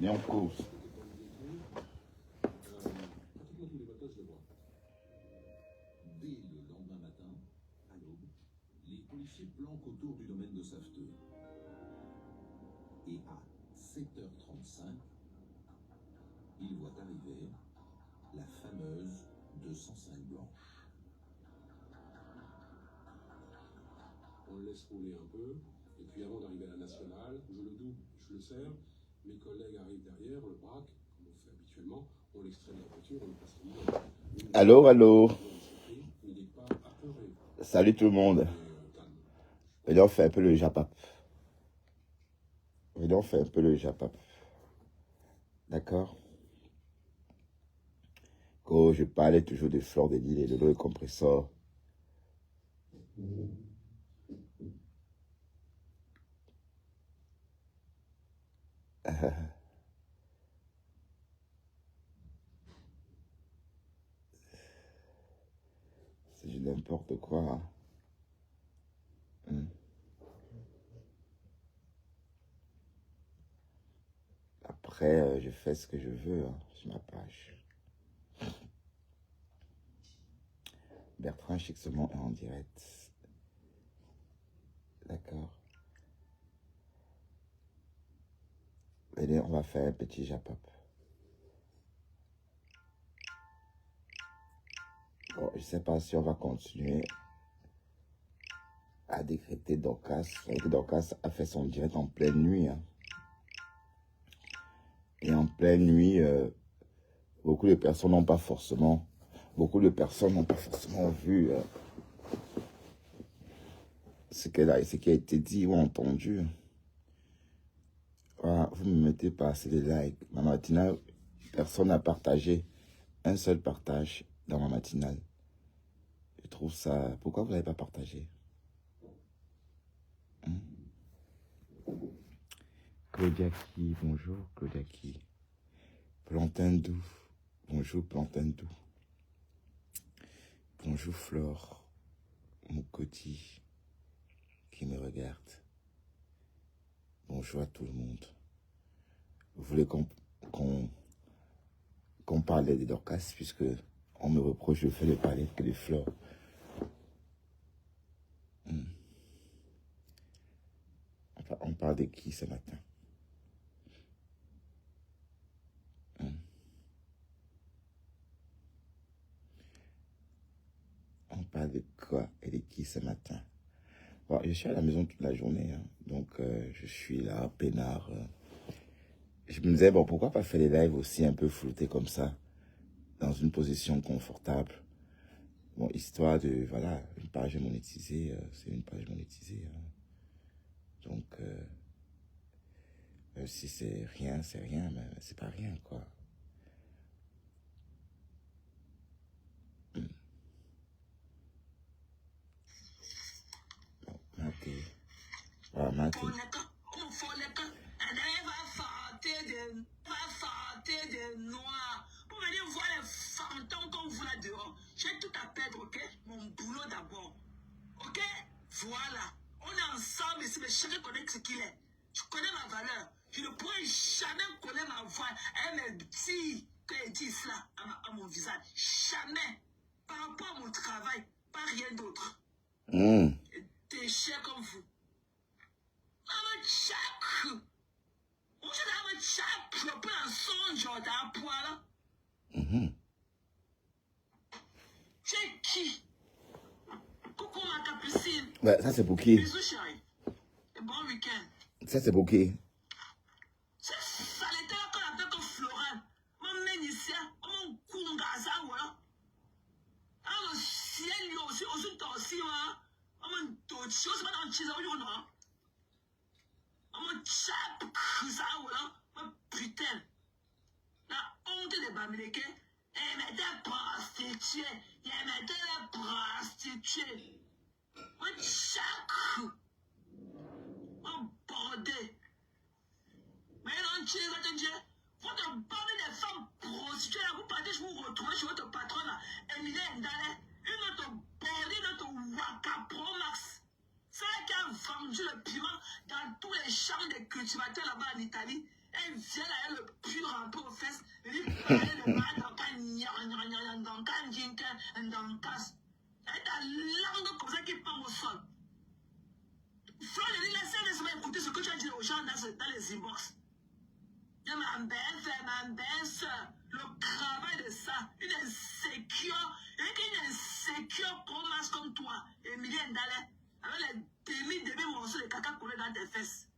Mais on cause. Dès le lendemain matin, à l'aube, les policiers planquent autour du domaine de Saveteux. Et à 7h35, ils voient arriver la fameuse 205 blanche. On le laisse rouler un peu, et puis avant d'arriver à la nationale, je le double, je le serre, mes collègues arrivent derrière, on le braque, comme on fait habituellement, on l'extrait de la voiture, on le passe en ligne. Allô, allô. Salut tout le monde. Venez, on fait un peu le japap. Venez, on fait un peu le japap. D'accord? Quand je parlais toujours de fleurs de l'île et de l'eau compresseur. C'est du n'importe quoi. Hein. Après, je fais ce que je veux sur ma page. Bertrand Chixement est en direct. D'accord. Venez, on va faire un petit japap. Bon, je ne sais pas si on va continuer à décréter Dorcas. Dorcas a fait son direct en pleine nuit. Hein. Et en pleine nuit, beaucoup de personnes n'ont pas forcément vu ce qui a été dit ou entendu. Voilà, vous me mettez pas assez de likes. Ma matinale, personne n'a partagé. Un seul partage dans ma matinale. Je trouve ça... Pourquoi vous n'avez pas partagé? Claudia qui, bonjour Claudia qui. Plantain doux, bonjour Plantain doux. Bonjour Flore, mon Coti qui me regarde. Bonjour à tout le monde. Vous voulez qu'on parle des Dorcas puisque on me reproche de faire parler que des fleurs. On parle de qui ce matin? On parle de quoi et de qui ce matin? Bon, je suis à la maison toute la journée, hein, donc je suis là, peinard. Je me disais, bon, pourquoi pas faire des lives aussi un peu floutés comme ça, dans une position confortable. Bon, histoire de, voilà, une page monétisée, c'est une page monétisée. Hein. Donc, si c'est rien, mais c'est pas rien, quoi. Maté. Voilà, Maté. Pour venir voir les fantômes comme vous là dehors. J'ai tout à perdre, ok? Mon boulot d'abord. Ok? Voilà. On est ensemble ici, mais chacun connaît ce qu'il est. Je connais ma valeur. Je ne pourrai jamais connaître ma voix. Elle me dit qu'elle dit cela à mon visage. Jamais. Par rapport à mon travail, pas rien d'autre. T'es cher comme vous. I'm a check. On should have a check. Je prends un songe d'un poil. C'est qui? Coucou ma capucine. Ouais, ça c'est pour qui? Bisous chérie. Et bon week-end. Ça c'est pour qui? C'est saleté là qu'on appelle comme Florent. Mon ménicien, mon kungaza, voilà. Alors, le ciel, lui aussi, aussi, hein. Mon dossier, c'est pas dans le chisa, non. Mon chap, ça, voilà. Mon putain. La honte des Bamileke, elle m'était prostituée. Elle m'était prostituée. Mon chap, mon bordel. Mais non, tu es attendu. Vous te parlez des femmes prostituées là, vous partez, je vous retrouve chez votre patron là, Emilie Ndale, une autre bordée, une autre Waka Pro Max. C'est elle qui a vendu le piment dans tous les champs des cultivateurs là-bas en Italie. Et Elle vient là, elle le pue rempli aux fesses. Elle dit, parlez de mal dans ta elle ta langue comme ça qui pend au sol. Flo, je dis, laissez-moi écouter ce que tu as dit aux gens dans les inbox. Ma belle soeur, le travail de ça, une insécure promasse comme toi, Emilie Ndale, avec les demi morceaux de caca collés dans tes fesses.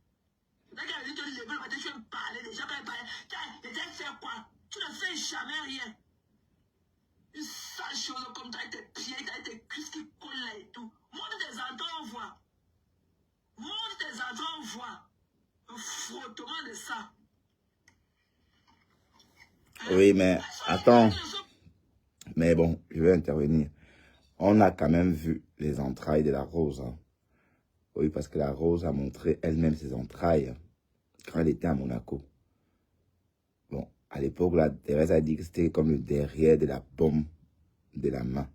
Là, quand elle dit, tu lever le matin, tu veux me parler déjà, quand elle parlait, tu as fait quoi? Tu ne fais jamais rien. Une sale chose comme ça, avec tes pieds, avec tes cuisses qui collent là et tout. Montre tes entrées, on voit. Montre tes entrées, on voit. Un frottement de ça. Oui, mais attends. Mais bon, je vais intervenir. On a quand même vu les entrailles de la Rose. Hein. Oui, parce que la Rose a montré elle-même ses entrailles quand elle était à Monaco. Bon, à l'époque, la Thérèse a dit que c'était comme le derrière de la pomme de la main.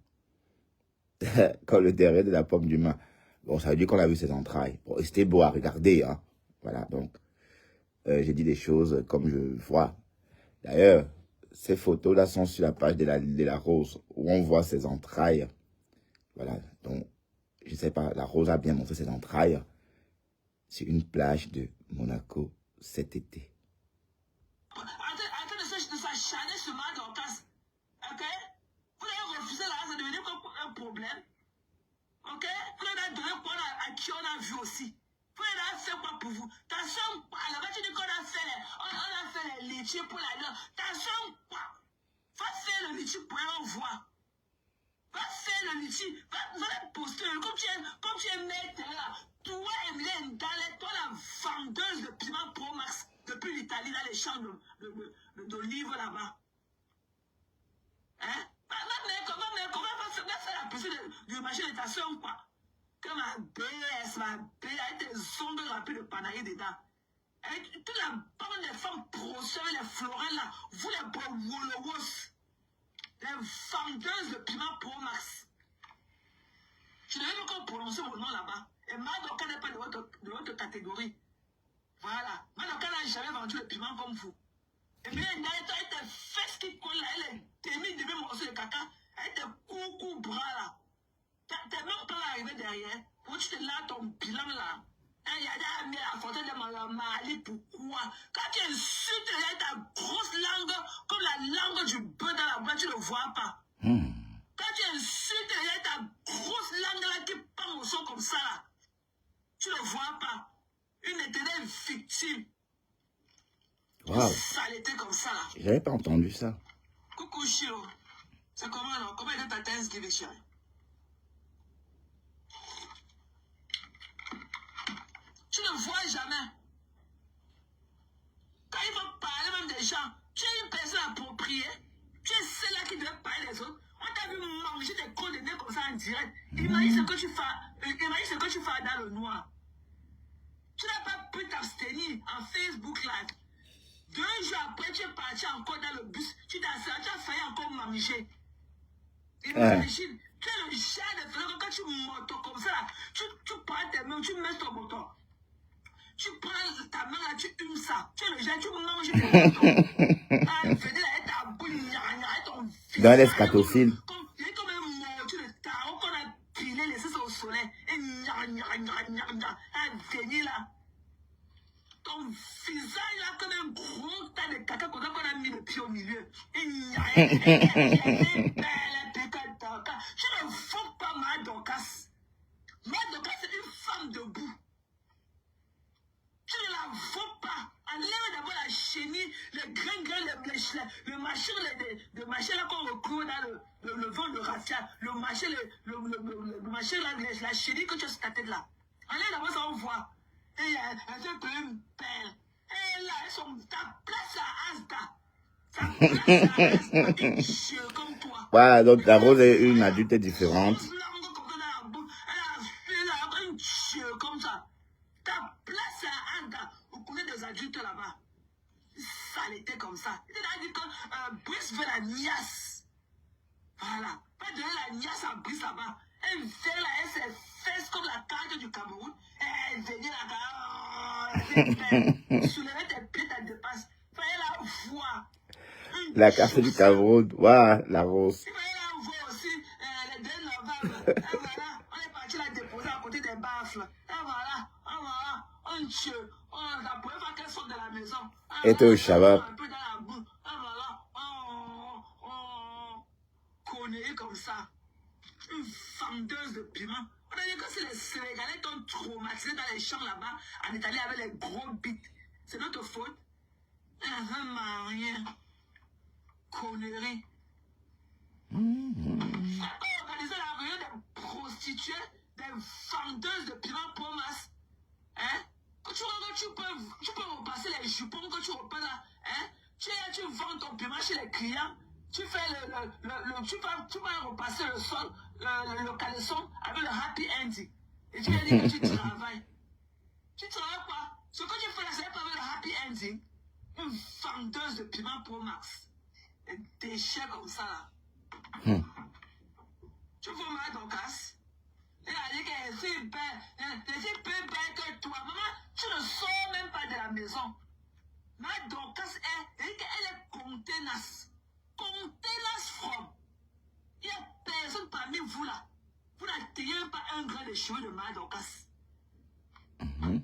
Comme le derrière de la pomme du main. Bon, ça veut dire qu'on a vu ses entrailles. Bon, c'était beau à regarder. Hein. Voilà, donc, j'ai dit des choses comme je vois. D'ailleurs, ces photos-là sont sur la page de la Rose, où on voit ses entrailles. Voilà, donc, je sais pas, la Rose a bien montré ses entrailles sur une plage de Monaco cet été. Arrêtez de s'acharner sur ma Dorcas. Ok? Vous avez refusé là, c'est devenu un problème. Ok? Vous avez donné quoi à qui on a vu aussi. Vous avez fait quoi pour vous? Ta soeur, là-bas, tu dis qu'on a fait les litchis pour la gueule. Ta soeur, quoi? Va faire le litchi pour on voit. Va faire le litchi. Va poster. Comme tu es maître là. Toi, Emilie Ndale, toi la vendeuse de piment Pro Max depuis l'Italie, dans les champs d'olives là-bas. Hein? Comment va faire la poussée du marché de ta soeur, quoi? Que ma BS, avec tes ongles remplis de panaille dedans. Avec toute la bande des femmes procès, les florins là, vous les wolowos, les vendeuses de piment Pro Max. Je ne vais même pas prononcer mon nom là-bas. Et Madoka n'est pas de votre catégorie. Voilà. Madoka n'a jamais vendu le piment comme vous. Et bien, il y a tes fesses qui collent là, elle est demi morceaux de caca, avec tes coucou bras là. T'es même pas arrivé derrière. Quand tu te laves ton bilan là, il y a des amis à fonder de Mali, pourquoi? Quand tu insultes ta grosse langue, comme la langue du bœuf dans la boîte, tu ne le vois pas. Quand tu insultes ta grosse langue là qui pend au son comme ça là, tu ne le vois pas. Une éternelle victime. Wow. Saleté comme ça là. J'avais pas entendu ça. Coucou Chiro. C'est comment non? Comment était ta Thanksgiving, chérie? Tu ne vois jamais. Quand il faut parler même des gens, tu es une personne appropriée. Tu es celle-là qui devait parler des autres. On t'a vu manger des côtes de nez comme ça en direct. Imagine ce que tu fais dans le noir. Tu n'as pas pu t'abstenir en Facebook Live. 2 jours après, tu es parti encore dans le bus. Tu as failli encore manger. Imagine, tu es le genre de frère quand tu montes comme ça, tu prends tes mains, tu mets ton moton. Tu prends ta main là, tu humes ça. Tu es le genre, tu manges tes motons. Venez là, et ta boule, ton fils. Dans l'escatophile. Il est comme un mortu de tarot qu'on a pilé, laissé ça au soleil. Et venez là. Ton visage là comme un gros tas de caca qu'on a mis le pied au milieu. Tu ne fous pas ma Dorcas. Ma Dorcas c'est une femme debout. Tu ne la vaux pas. Enlève d'abord la chenille, le grain, le machin là qu'on recouvre dans le vent de raffia. Le machin là, la chenille que tu as sur ta tête là. Enlève d'abord ça, on voit. Et elle te peut une pelle. Et là, ta place à Asda. Ta place à Asda, une chien comme toi. Voilà, donc la Rose est une adulte différente. Elle a une chien comme ça. Ta place à Asda. Vous connaissez des adultes là-bas. Saleté comme ça. Il a dit que Brice veut la niasse. Voilà. Pas donner la niasse à Brice là-bas. Elle vient là, elle s'est fesses comme la carte du Cameroun. Elle venait là-bas. Soulever tes pieds, dépasse. Il fallait la voir. La carte du Cameroun. Waouh, la rose. Il fallait la voir aussi le 2 novembre. Et voilà, on est parti la déposer à côté des baffles. Et voilà, on tue. On la pouvait faire qu'elle sorte de la maison. Et t'es au Shabab. Un peu dans la boue. Et voilà, on connerie comme ça. Une vendeuse de piment. On a dit que c'est les Sénégalais qui ont traumatisé dans les champs là-bas en Italie avec les gros bites. C'est notre faute. Rien. Connerie. Organiser la réunion des prostituées, des vendeuses de piment pour masse. Hein? Que tu peux repasser les jupons que tu repasses là. Hein? Tu vends ton piment chez les clients. Tu fais tu vas repasser le sol, le caleçon avec le happy ending. Et tu vas dire que tu travailles. Tu travailles quoi? Ce que tu fais là, c'est pas avec le happy ending. Une vendeuse de piment pour max. Des déchets comme ça là. Tu vois ma Dorcas? Elle a dit qu'elle est si belle. Elle est si peu belle que toi. Maman, tu ne sors même pas de la maison. Ma Dorcas, elle est contenace. Contenace from. Il n'y a personne parmi vous là. Vous n'atteignez pas un grain de cheveux de ma Dorcas. Vous,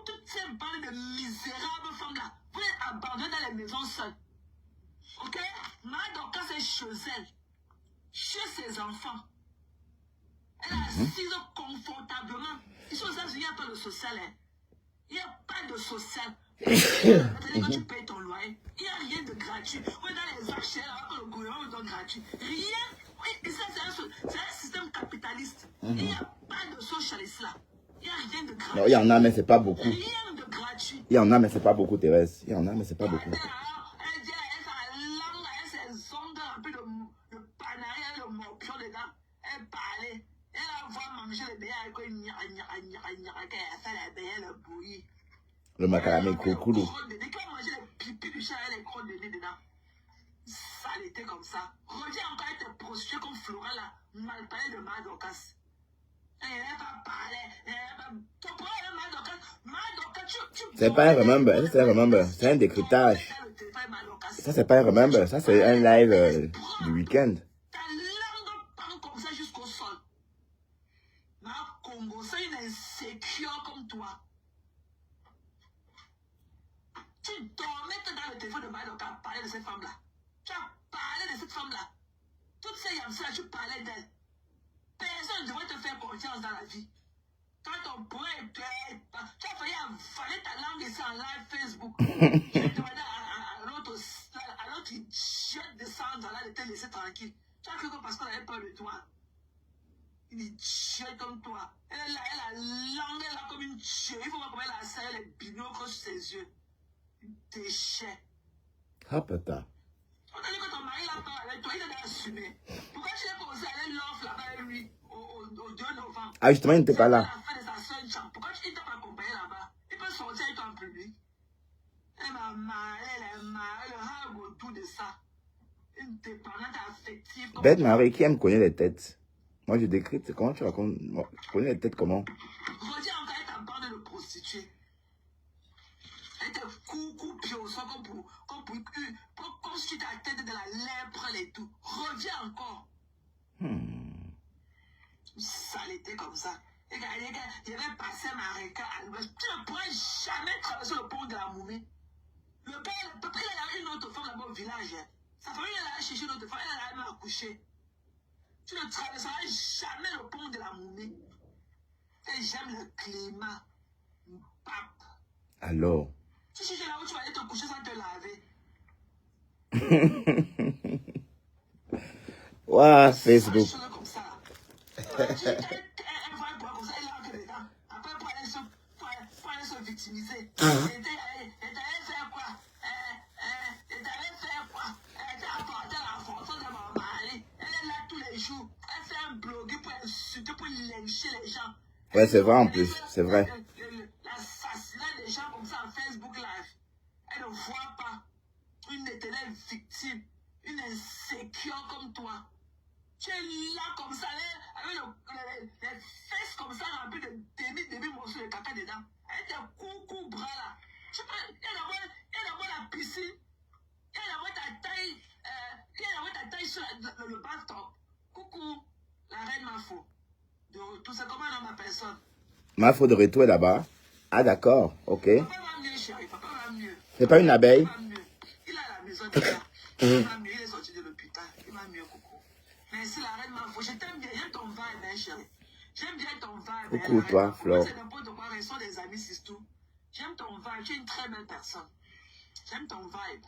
toutes ces bandes de misérables femmes là, vous êtes abandonnées dans les maisons seules. Ok? Ma Dorcas est chez elle. Chez ses enfants. Elle est assise confortablement. Ici aux États-Unis, il n'y a pas de social. Hein. Il n'y a pas de social. C'est-à-dire que tu payes ton loyer. Il n'y a rien de gratuit. Oui, dans les achats, que le gouvernement vous donne gratuit. Rien. Oui, ça, c'est un système capitaliste. Il n'y a pas de socialiste là. Il n'y a rien de gratuit. Non, il y en a, mais c'est pas beaucoup. Rien de gratuit. Il y en a, mais c'est pas beaucoup, Thérèse. Il y en a, mais c'est pas beaucoup. Elle dit, elle a la langue, elle ses ongles un peu de panaille, elle a le morpion dedans. Elle parlait. Elle a voulu manger le béa avec une elle fait la béa, le bouilli. Le macaramé coucou. Dès qu'elle a mangé les pipis du chat, elle a les crottes de nez dedans. Saleté comme ça. Reviens encore avec tes prostituées comme Flora là, mal parlé de ma Dorcas. Elle n'a pas parlé. Ton problème, ma Dorcas, C'est pas un remember, ça c'est un remember. C'est un décryptage. Ça c'est pas un remember, ça c'est un live du week-end. Ta langue pend comme ça jusqu'au sol. Ma Congo, c'est une insécure comme toi. Tu dormais que dans le téléphone de Maïdo, tu as parlé de cette femme-là. Tu as parlé de cette femme-là. Toutes ces yamsas, tu parlais d'elle. Personne ne devrait te faire confiance dans la vie. Toi, ton point, tu as failli avaler ta langue ici en live Facebook. Je vais demander à l'autre idiote de descendre là de te laisser tranquille. Tu as cru que parce qu'on avait peur de toi. Une idiote comme toi. Elle a la langue là comme une tuerie. Il faut voir comment elle a serré les binocles sur ses yeux. Déchet. Ah putain. On a dit que ton mari l'a pas avec toi, il t'a assumé. Pourquoi tu n'es pas osé aller l'offre là-bas avec lui au 2 novembre? Ah justement, il n'était pas là. Pourquoi tu ne t'es pas accompagné là-bas? Il peut sortir avec toi en public. Elle m'a marré, elle a autour de ça. Une dépendante affective. Bête Marie, qui aime connaître les têtes? Moi je décris, comment tu racontes? Tu connais les têtes comment? Rediens encore avec ta bande de prostituées. Elle te coucou pioson comme si tu étais à la tête de la lèpre et tout. Reviens encore. Saleté comme ça. Et quand il avait passé Marika à l'ouest, tu ne pourrais jamais traverser le pont de la Moumie. Le père, il a une autre femme là-bas au village. Sa famille, elle a cherché une autre femme, elle a même accouché. Tu ne traverseras jamais le pont de la Moumie. Et j'aime le climat. Pape. Alors. Tu sais là où tu vas aller te coucher sans te laver. Ouah, Facebook. Comme ça. Elle va boire comme ça, elle entre dedans. Après, pour aller se victimiser. Elle allait faire quoi? Elle allait faire quoi? Elle t'a apporté la fortune de mon mari. Elle est là tous les jours. Elle fait un blog pour insulter, pour lyncher les gens. Ouais, c'est vrai en plus, c'est vrai. L'assassinat des gens comme ça en Facebook Live. Elle ne voit pas une éternelle victime, une insécure comme toi. Tu es là comme ça, avec les fesses comme ça, remplies de demi morceaux de caca dedans. Avec tes coucou bras là. Il y a d'abord la Mafo. De retour, c'est comment dans ma personne. Mafo de retour est là-bas. Ah d'accord, ok. Papa va mieux, chérie, papa va mieux. C'est pas une abeille? Papa va mieux. Il est à la maison déjà. Il va mieux, il est sorti de l'hôpital. Il va mieux, coucou. Merci la reine Mafo, je t'aime bien, j'aime ton vibe, hein, chérie. J'aime bien ton vibe. Coucou toi, Flore. C'est n'importe quoi, ils sont des amis, c'est tout. J'aime ton vibe, tu es une très belle personne. J'aime ton vibe.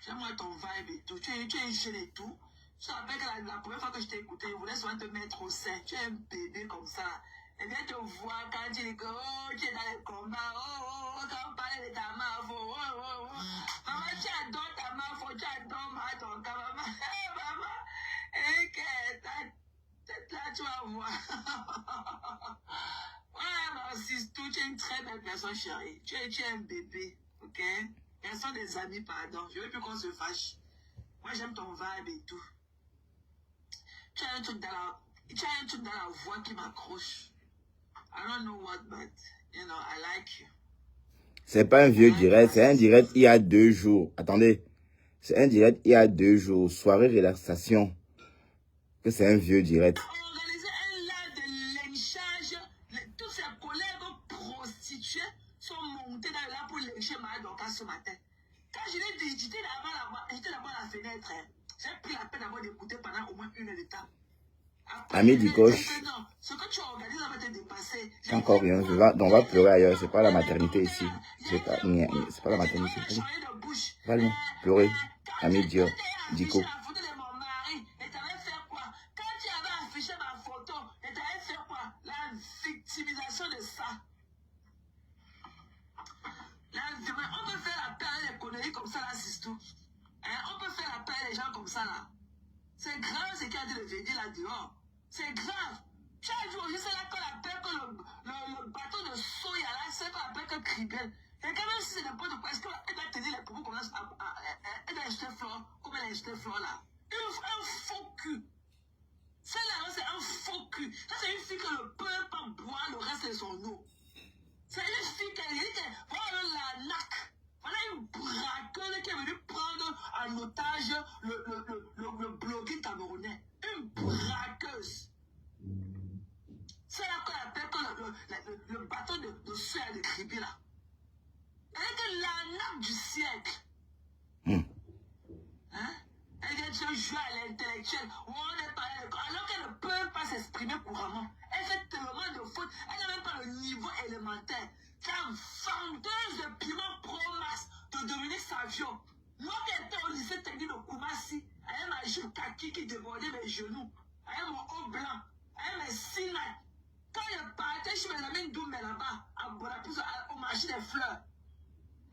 J'aime ton vibe et tout. Tu es jeune et tout. Je te rappelle que la première fois que je t'ai écouté, je voulais souvent te mettre au sein. Tu es un bébé comme ça. Et bien te voir quand tu dis que tu es dans les combats. Quand on parlait de ta mafo. Maman, tu adores ta mafo. Tu adores ton cas. Maman, maman. Et que peut-être là, tu vas voir. Ouais, c'est tout. Tu es une très belle personne, chérie. Tu es un bébé. Ok? Elles sont des amis, pardon. Je veux plus qu'on se fâche. Moi, j'aime ton vibe et tout. Tu as un truc dans la voix qui m'accroche. I don't know what, but, you know, I like you. C'est pas un vieux direct, c'est un direct il y a 2 jours. Attendez. C'est un direct il y a 2 jours. Soirée relaxation. Que c'est un vieux direct. On a organisé un live de lynchage. Tous ses collègues prostitués sont montés dans là pour lyncher ma Dorcas ce matin. Quand je l'ai dit, j'étais là-bas à la fenêtre. J'ai pris la peine d'abord d'écouter pendant au moins 1 heure de temps. Après, Ami du coach. non, ce que tu as organisé va te dépasser. Encore rien. On va pleurer ailleurs. C'est pas la maternité ici. C'est pas la maternité. Allez. Va pleurer. Ami Dieu. Dico. Victimisation de ça. On peut faire la paix à des conneries comme ça là, c'est tout. On peut faire la paix à des gens comme ça là. C'est grave ce qu'il a dit le jeudi là dehors. C'est grave. Tu as dit aujourd'hui, c'est là qu'on appelle que le bateau de soya là, c'est qu'on appelle que Cribel. Et quand même si c'est n'importe quoi, est-ce qu'elle va te dire les propos comme ça, elle va acheter fleur, comme elle a acheté fleur là. Un faux cul. Celle-là, c'est un faux cul. Ça, c'est une fille que ne peut pas boire le reste de son eau. C'est une fille qui dit que voilà la nac. Voilà une braqueuse qui est venue prendre en otage le blogueur camerounais. Une braqueuse. C'est là qu'on appelle que le bateau de soya de Kribi là. Elle est la nappe du siècle. Hein? Elle vient de jouer à l'intellectuel. Alors qu'elle ne peut pas s'exprimer couramment. Elle fait tellement de fautes. Elle n'a même pas le niveau élémentaire. La vendeuse de piment Pro-Max de Dominique Savio. Moi qui étais au lycée technique de Koumassi, avec ma jupe kaki qui débordait mes genoux, avec mon haut blanc, avec mes sinats. Quand je partais chez mes amis Doumbé là-bas, à Bonaparte, au marché des fleurs,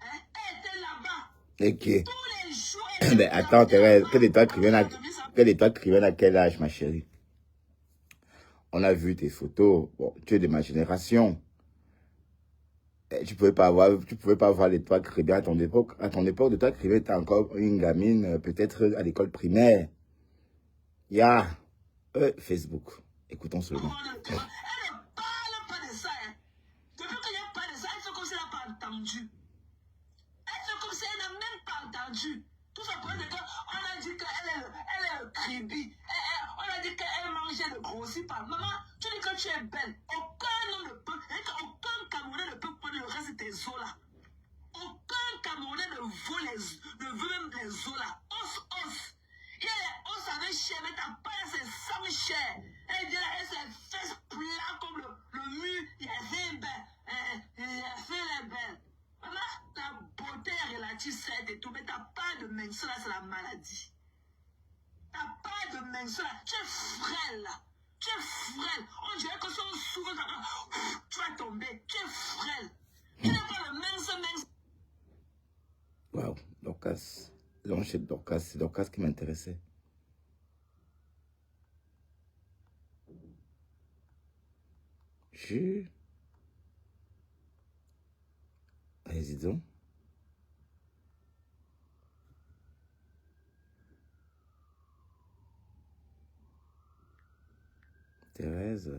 elle était là-bas. Ok. Tous les jours. Mais attends, Thérèse, quel est toi écrivain à quel âge, ma chérie? On a vu tes photos. Bon, tu es de ma génération. Tu pouvais pas voir les toits écrivains à ton époque. À ton époque, de toi écrivain, t'es encore une gamine, peut-être à l'école primaire. Facebook. Écoutons seulement. Elle ne parle pas de ça. Depuis qu'il n'y a pas de ça, elle fait comme si elle n'a pas entendu. Elle fait comme si elle n'a même pas entendu. Tout ça pour dire qu'on a dit qu'elle est Kribi. On a dit qu'elle mangeait de grossi pas. Maman, tu dis que tu es belle. Aucun homme ne peut, aucun Camerounais ne peut prendre le reste de tes os là. Aucun Camerounais ne veut même les os là. Os. Il y a les os avec chair, mais t'as pas c'est sans chair. Elle vient avec ses fesses plats comme le mur. Il y a rien belle. Maman, ta beauté est relative, certes et tout, mais t'as pas de mince là, c'est la maladie. T'as pas de mince là, tu es frêle là. Tu es frêle. On dirait que si on souffle, tu vas tomber. Tu es frêle. Tu n'es pas le mince. Waouh, Dorcas. L'enchette Dorcas, c'est Dorcas qui m'intéressait. Allez-y donc. Thérèse,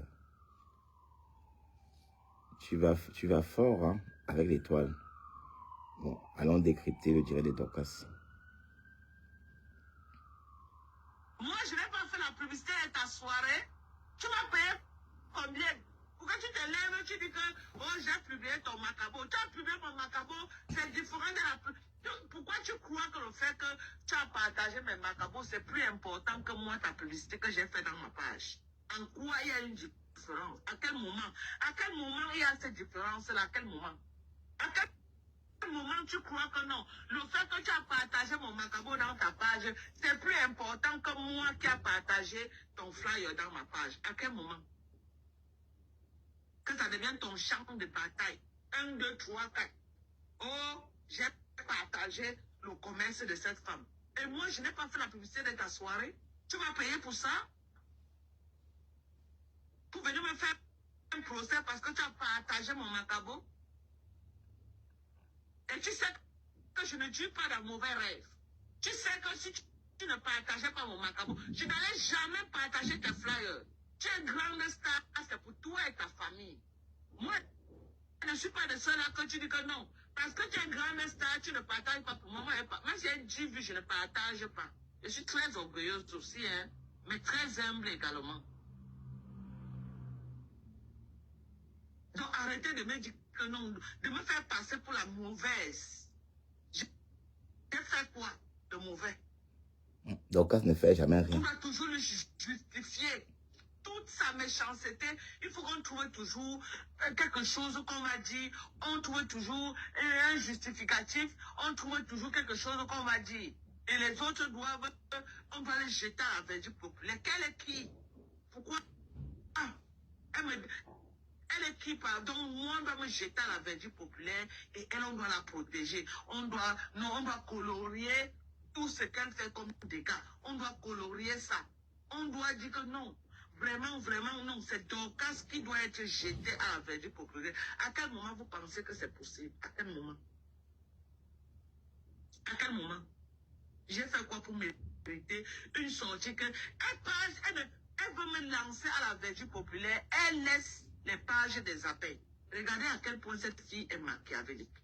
tu vas fort hein, avec l'étoile. Bon, allons décrypter le direct de Dorcas. Moi, je n'ai pas fait la publicité de ta soirée. tu dis que oh, j'ai publié ton macabo, tu as publié mon macabo, c'est différent de la... Pourquoi tu crois que le fait que tu as partagé mes macabos, c'est plus important que moi, ta publicité que j'ai faite dans ma page? En quoi il y a une différence? À quel moment? À quel moment il y a cette différence-là? À quel moment? À quel moment tu crois que non? Le fait que tu as partagé mon macabo dans ta page, c'est plus important que moi qui a partagé ton flyer dans ma page. À quel moment? Que ça devienne ton champ de bataille. 1, 2, 3, 4. Oh, j'ai partagé le commerce de cette femme. Et moi, je n'ai pas fait la publicité de ta soirée. Tu m'as payé pour ça? Pour venir me faire un procès parce que tu as partagé mon macabo? Et tu sais que je ne tue pas dans mauvais rêve. Tu sais que si tu ne partageais pas mon macabo, je n'allais jamais partager tes flyers. Tu es une grande star, c'est pour toi et ta famille. Moi, je ne suis pas de ceux-là que tu dis que non. Parce que tu es une grande star, tu ne partages pas pour moi. Même si j'ai vu, je ne partage pas. Je suis très orgueilleuse aussi, hein, mais très humble également. Donc arrêtez de me dire que non, de me faire passer pour la mauvaise. J'ai fait quoi de mauvais? Dorcas ne fait jamais On rien. doit toujours le justifier. Toute sa méchanceté, il faut qu'on trouve toujours quelque chose qu'on va dire. On trouve toujours un justificatif. On trouve toujours quelque chose qu'on va dire. Et les autres doivent, on va les jeter à la verdure populaire. Quelle est qui? Pourquoi? Ah, elle est qui, pardon? Moi, on doit me jeter à la verdure populaire et elle, on doit la protéger. On doit colorier tout ce qu'elle fait comme dégâts. On doit colorier ça. On doit dire que non. Vraiment, vraiment, non. C'est Dorcas qui doit être jeté à la verdure populaire. À quel moment vous pensez que c'est possible? À quel moment? À quel moment? J'ai fait quoi pour mériter une sortie que elle veut me lancer à la verdure populaire. Elle laisse les pages des abeilles. Regardez à quel point cette fille est machiavélique.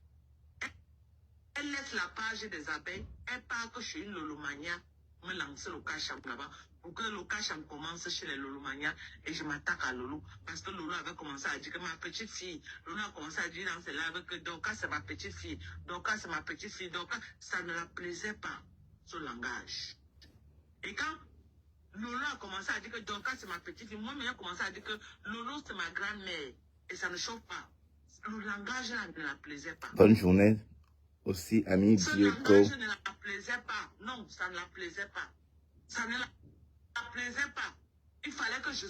Elle laisse la page des abeilles. Elle part que chez une Lolomania me lancer le cacham là-bas. Pour que le cacham commence chez les Lolomania et je m'attaque à Lolo. Parce que Lolo avait commencé à dire que ma petite fille, Lolo a commencé à dire dans ses lives que Dorcas c'est ma petite fille. Dorcas c'est ma petite fille. Dorcas, ça ne la plaisait pas, ce langage. Et quand Lolo a commencé à dire que Dorcas c'est ma petite fille, moi-même j'ai commencé à dire que Lolo c'est ma grand-mère. Et ça ne chauffe pas. Le langage là ne la plaisait pas. Bonne journée aussi, ami Ce Diego. langage ne la plaisait pas. Non, ça ne la plaisait pas. Ça ne la plaisait pas. Il fallait que je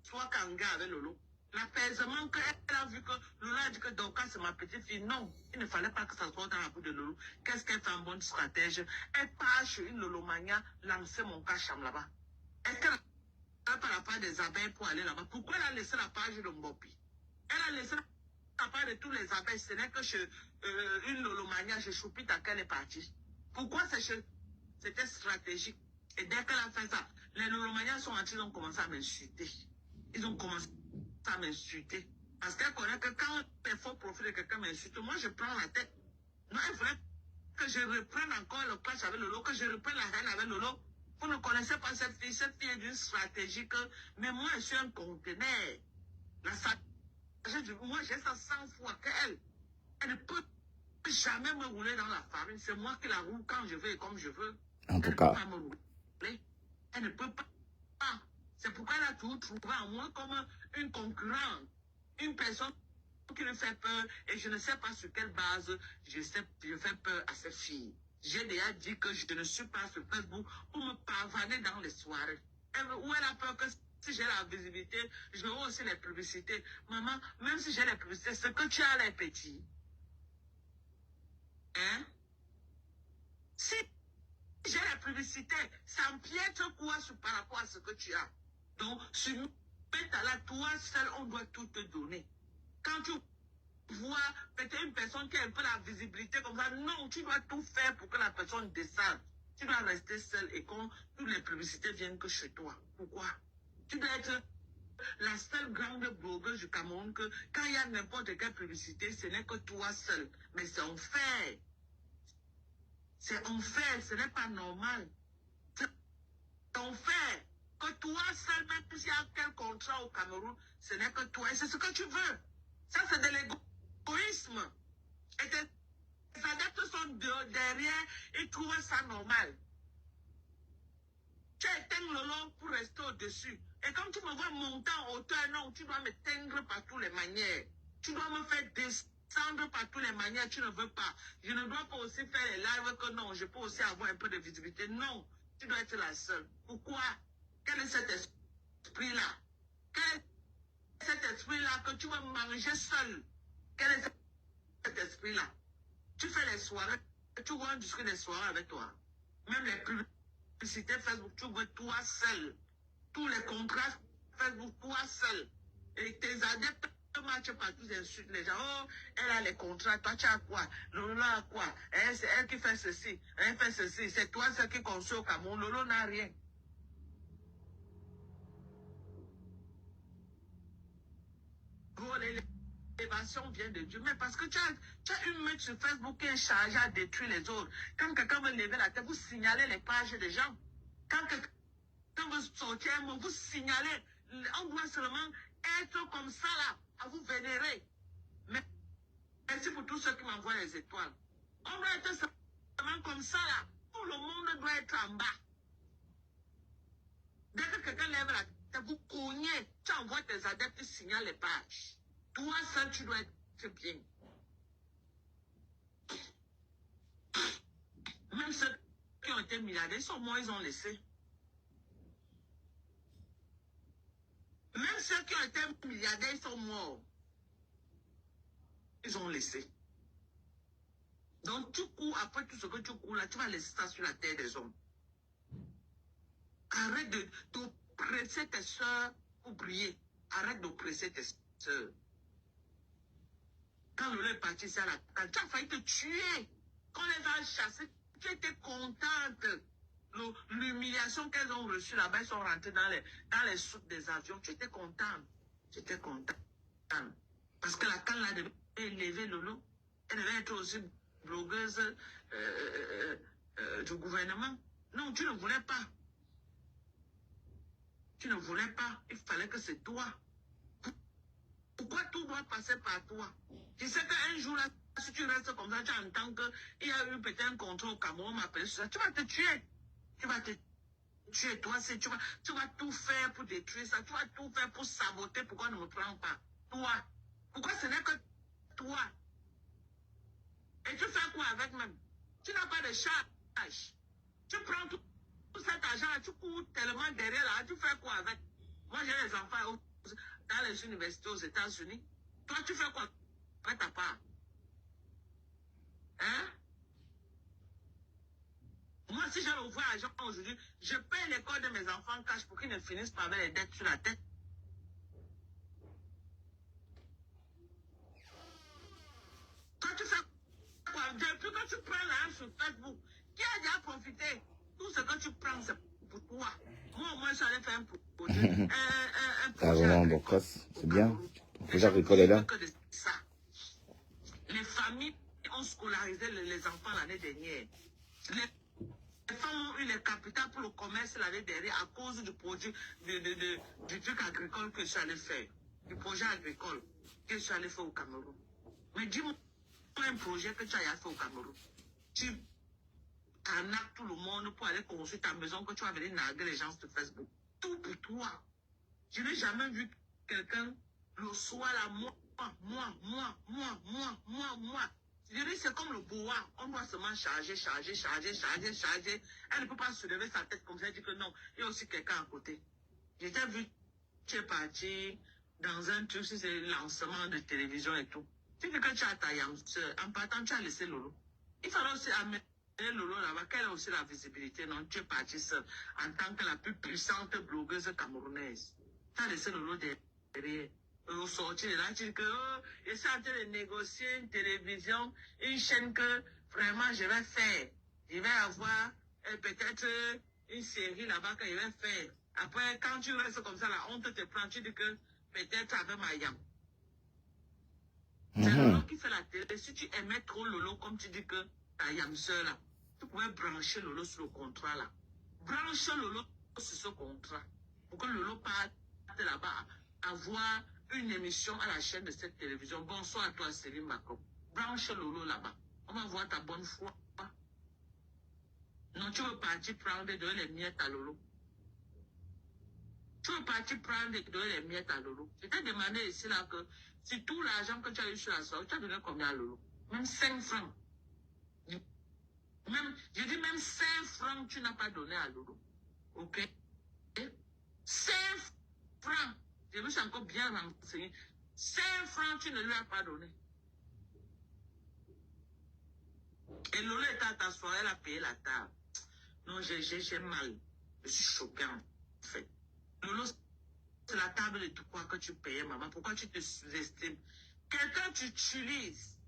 sois kanga avec Lolo. L'apaisement qu'elle a vu que Lolo a dit que Dorcas c'est ma petite fille. Non, il ne fallait pas que ça soit dans la bouche de Lolo. Qu'est-ce qu'elle fait en bonne stratège? Elle part chez une Lolomania lancer mon cacham là-bas. Est-ce qu'elle n'a pas la part des abeilles pour aller là-bas? Pourquoi elle a laissé la page de Mbopi? Elle a laissé la part de tous les abeilles. Ce n'est que chez une Lolomania, je choupite à quelle est partie. Pourquoi c'était stratégique? Et dès qu'elle a fait ça, les Lolomaniens sont entrés, ils ont commencé à m'insulter. Ils ont commencé à m'insulter. Parce qu'elle connaît que quand les faux profils de quelqu'un m'insulte, moi je prends la tête. Non, il faudrait que je reprenne encore le clash avec Lolo, que je reprenne la haine avec Lolo. Vous ne connaissez pas cette fille est d'une stratégie que, mais moi je suis un conteneur. La stratégie, moi j'ai ça 100 fois qu'elle. Elle ne peut jamais me rouler dans la farine. C'est moi qui la roule quand je veux et comme je veux. En tout Elle cas, ne peut pas me rouler. Elle ne peut pas. C'est pourquoi elle a toujours trouvé en moi comme une concurrente. Une personne qui me fait peur. Et je ne sais pas sur quelle base je fais peur à cette fille. J'ai déjà dit que je ne suis pas sur Facebook pour me pavaner dans les soirées. Où elle a peur que si j'ai la visibilité, je veux aussi les publicités. Maman, même si j'ai les publicités, ce que tu as les petits. Hein? Si j'ai la publicité, ça empiète quoi par rapport à ce que tu as? Donc, sur là, toi seul, on doit tout te donner. Quand tu vois peut-être une personne qui a un peu la visibilité comme ça, non, tu dois tout faire pour que la personne descende. Tu dois rester seul et quand toutes les publicités viennent que chez toi. Pourquoi? Tu dois être la seule grande blogueuse du Cameroun que quand il y a n'importe quelle publicité, ce n'est que toi seul. Mais c'est unfair. C'est unfair, ce n'est pas normal. C'est unfair. Que toi seul, même s'il y a quel contrat au Cameroun, ce n'est que toi. Et c'est ce que tu veux. Ça, c'est de l'égoïsme. Et tes adeptes sont derrière et trouvent ça normal. Tu éteins Lolo pour rester au-dessus. Et quand tu me vois monter en hauteur, non, tu dois m'éteindre par toutes les manières. Tu dois me faire descendre par toutes les manières. Tu ne veux pas. Je ne dois pas aussi faire les lives que non, je peux aussi avoir un peu de visibilité. Non, tu dois être la seule. Pourquoi? Quel est cet esprit-là? Quel est cet esprit-là que tu vas manger seul? Quel est cet esprit-là? Tu fais les soirées, tu vois jusqu'à les soirées avec toi. Même les publicités Facebook, tu vois toi seul. Tous les contrats Facebook, toi seul. Et tes adeptes marchent partout, ils insultent les gens. Oh, elle a les contrats, toi tu as quoi? Lolo a quoi? C'est elle qui fait ceci, elle fait ceci. C'est toi celle qui construit au Cameroun. Lolo n'a rien. L'élévation vient de Dieu. Mais parce que tu as une meute sur Facebook qui est chargée à détruire les autres. Quand quelqu'un veut lever la tête, vous signalez les pages des gens. Quand quelqu'un veut sortir un mot, vous signalez. On doit seulement être comme ça là, à vous vénérer. Mais merci pour tous ceux qui m'envoient les étoiles. On doit être seulement comme ça là. Tout le monde doit être en bas. Dès que quelqu'un lève la tête, vous cognez. Tu envoies tes adeptes, tu signales les pages. Toi seul, tu dois être bien. Même ceux qui ont été milliardaires, ils sont morts, ils ont laissé. Même ceux qui ont été milliardaires, ils sont morts. Ils ont laissé. Donc tu cours après tout ce que tu cours là, tu vas laisser ça sur la terre des hommes. Arrête d'oppresser tes soeurs pour prier. Arrête d'oppresser tes soeurs. Quand Lolo est parti, c'est à la table. Tu as failli te tuer. Quand les a chassés, tu étais contente. L'humiliation qu'elles ont reçue là-bas, elles sont rentrées dans les soutes des avions. Tu étais contente. Tu étais contente. Parce que la canne là devait élever Lolo. Elle devait être aussi blogueuse du gouvernement. Non, tu ne voulais pas. Tu ne voulais pas. Il fallait que c'est toi. Pourquoi tout doit passer par toi? Tu sais qu'un jour, là, si tu restes comme ça, tu entends qu'il y a eu peut-être un contrôle au Cameroun, m'appelle ça, tu vas te tuer. Tu vas te tuer. Toi, tu vas tout faire pour détruire ça. Tu vas tout faire pour saboter. Pourquoi ne me prends pas? Toi. Pourquoi ce n'est que toi? Et tu fais quoi avec même? Tu n'as pas de charge. Tu prends tout cet argent-là, tu cours tellement derrière là, tu fais quoi avec? Moi, j'ai les enfants dans les universités aux États-Unis. Toi, tu fais quoi avec ta part? Hein? Moi, si j'ai ouvert l'argent aujourd'hui, je paye l'école de mes enfants en cash pour qu'ils ne finissent pas avec les dettes sur la tête. Toi, tu fais quoi? Depuis que tu prends l'argent sur Facebook, qui a déjà profité? Tout ce que tu prends, c'est pour toi. Moi, au moins, j'allais faire un projet. Un projet agricole. C'est bien. Le projet agricole est là. Les familles ont scolarisé les enfants l'année dernière. Les femmes ont eu les capitales pour le commerce l'année dernière à cause du produit, du truc agricole que je suis allé faire. Du projet agricole que je suis allé faire au Cameroun. Mais dis-moi un projet que tu as fait au Cameroun. Tu arnaques tout le monde pour aller construire ta maison que tu vas venir narguer les gens sur Facebook. Tout pour toi. Je n'ai jamais vu quelqu'un le soir là, moi. Je dis, c'est comme le boa. On doit seulement charger. Elle ne peut pas se lever sa tête comme ça et dire que non, il y a aussi quelqu'un à côté. J'ai déjà vu, tu es parti dans un truc, c'est le lancement de télévision et tout. Tu dis que tu as ta yamseur. En partant, tu as laissé Lolo. Il fallait aussi amener Lolo là-bas, qu'elle a aussi la visibilité. Non, tu es parti seule en tant que la plus puissante blogueuse camerounaise. Tu as laissé Lolo derrière. Au sortir de là, tu dis que je suis en train de négocier une télévision, une chaîne que vraiment je vais faire. Je vais avoir peut-être une série là-bas que je vais faire. Après, quand tu restes comme ça, la honte te prend, tu dis que peut-être avec ma yam. C'est Lolo qui fait la télé. Si tu aimais trop Lolo, comme tu dis que ta yam soeur là, tu pouvais brancher Lolo sur le contrat là. Branche Lolo sur ce contrat. Pour que Lolo parte là-bas, avoir une émission à la chaîne de cette télévision. Bonsoir à toi, Céline Macron. Branche Lolo là-bas. On va voir ta bonne foi. Non, tu veux partir prendre et donner les miettes à Lolo. Tu veux partir prendre et donner les miettes à Lolo. Je t'ai demandé ici là que si tout l'argent que tu as eu sur la soirée, tu as donné combien à Lolo? Même 5 francs. Même, je dis même 5 francs tu n'as pas donné à Lolo. Ok? 5 francs. Je me suis encore bien renseigné. 5 francs tu ne lui as pas donné. Et Lolo était à ta soirée, elle a payé la table. Non, j'ai mal. Je suis choquée en fait. Lolo, c'est la table de tout quoi que tu payais, maman. Pourquoi tu te sous-estimes? Quelqu'un t'utilise.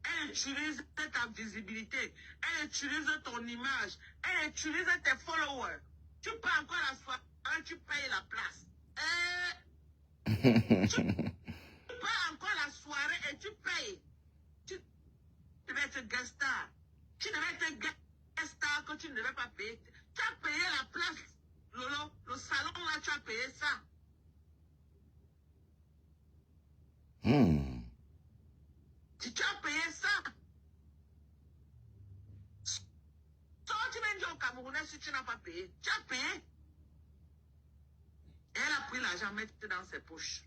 Elle utilise ta visibilité. Elle utilise ton image. Elle utilise tes followers. Tu payes encore la soirée, tu payes la place. Tu payes encore la soirée et tu payes. Tu devais être guest star. Tu devais être guest star que tu ne devais pas payer. Tu as payé la place, Lolo. Le salon là, tu as payé ça. Si tu as payé ça, toi, tu viens dire au Camerounais si tu n'as pas payé. Tu as payé. Et elle a pris l'argent, mettre dans ses poches.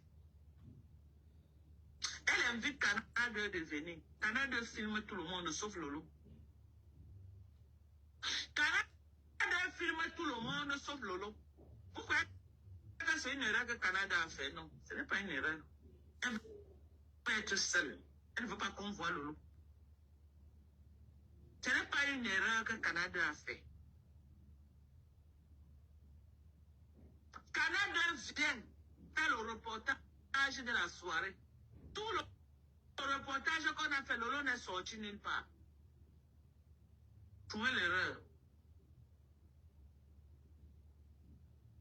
Elle invite Canal 2 de venir. Canal 2 filme tout le monde, sauf Lolo. Canal 2 filme tout le monde, sauf Lolo. Pourquoi? C'est une erreur que Canal 2 a fait. Non, ce n'est pas une erreur. Elle veut être seule. Elle ne veut pas qu'on voit Lolo. Ce n'est pas une erreur que Canal 2 a fait. Canal 2 vient faire le reportage de la soirée. Tout le reportage qu'on a fait, Lolo n'est sorti nulle part. Trouvez l'erreur.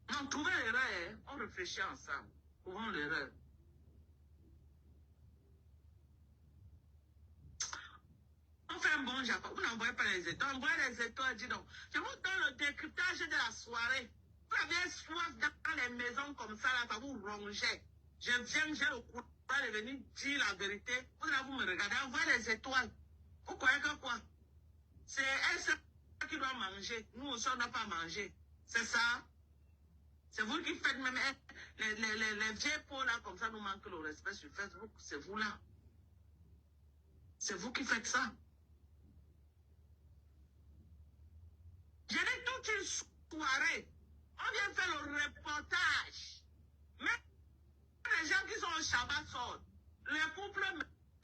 Non, trouvez l'erreur, hein? On réfléchit ensemble. Trouvons l'erreur. On fait un bon Jacob. Vous n'envoyez pas les étoiles. Envoyez les étoiles, dis donc. Je vous donne le décryptage de la soirée. Vous avez soif dans les maisons comme ça, là, ça vous rongeait. Je viens, j'ai le courage de venir dire la vérité. Vous allez vous me regarder, envoyez les étoiles. Vous croyez que quoi? C'est elle seule qui doit manger. Nous aussi, on n'a pas mangé. C'est ça? C'est vous qui faites même les vieilles peaux là, comme ça nous manque le respect sur Facebook. C'est vous là. C'est vous qui faites ça. J'ai dit toute une soirée. On vient faire le reportage. Même les gens qui sont au Shabbat sortent. Les couples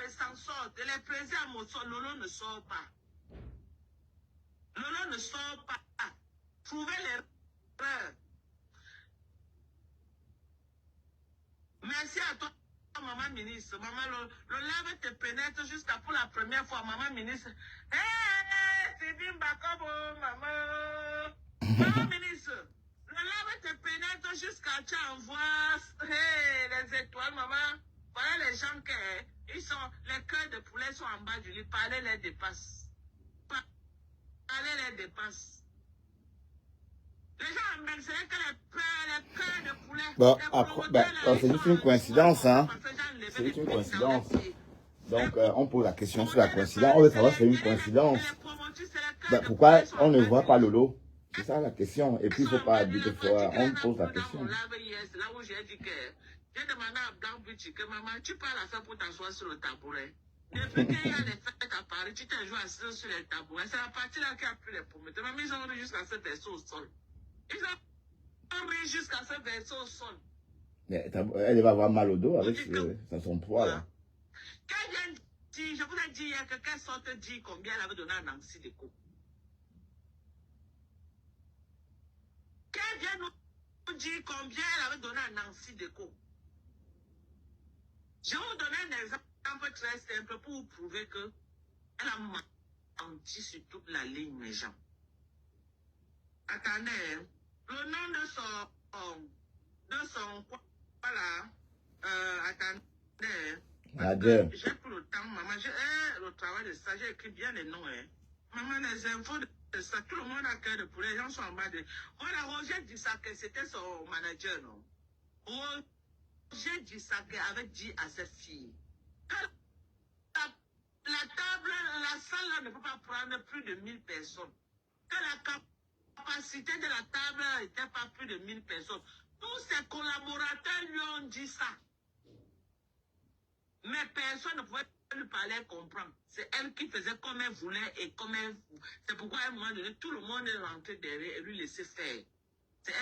s'en sortent. Et les plaisirs amoureux, Lolo ne sort pas. Lolo ne sort pas. Trouvez l'erreur. Merci à toi, maman ministre. Maman, le lave te pénètre jusqu'à pour la première fois, maman ministre. Hé, c'est bien Bakobo, maman. Maman ministre, le lave te pénètre jusqu'à tu envoies les étoiles, maman. Voilà les gens qui les cœurs de poulet sont en bas du lit. Parlez les dépasse. Parlez les dépasse. Les gens même, c'est que les cœurs de poulet. Bon, c'est juste une coïncidence, hein. C'est juste une coïncidence. Donc, on pose la question sur la coïncidence. On veut savoir si c'est une coïncidence. Pourquoi on ne voit pas Lolo? C'est ça la question. Et puis, il ne faut pas dire que on pose la question. Là où j'ai dit que j'ai demandé à Blanc Bucci que maman, tu parles à faire pour t'asseoir sur le tabouret. Depuis qu'il y a des fêtes à Paris, tu t'es joué assis sur les tabourets. C'est la partie là qui a pris les pommettes. Maman, ils ont ri jusqu'à ce verser au sol. Ils ont ri jusqu'à ce verser au sol. Mais elle va avoir mal au dos avec son poids là. Quand vient dire, je vous ai dit hier que quelle sorte dit combien elle avait donné à Nancy Deco. Quand vient nous dire combien elle avait donné à Nancy Deco. Je vais vous donner un exemple très simple pour vous prouver que elle a menti sur toute la ligne, mes gens. Attendez, le nom de son voilà, attendez. J'ai pris le temps, maman, le travail de ça, j'ai écrit bien les noms, hein. Maman, les infos de ça, tout le monde a cœur de poulet, les gens sont en bas de... Voilà, Roger dit ça, que c'était son manager, non? Roger Olivier Gissaké avait dit à ses filles que la table, la salle là ne peut pas prendre plus de 1000 personnes. Que la capacité de la table n'était pas plus de 1000 personnes. Tous ses collaborateurs lui ont dit ça. Mais personne ne pouvait lui parler, comprendre. C'est elle qui faisait comme elle voulait et comme elle... C'est pourquoi à un moment donné, tout le monde est rentré derrière et lui laissait faire. C'est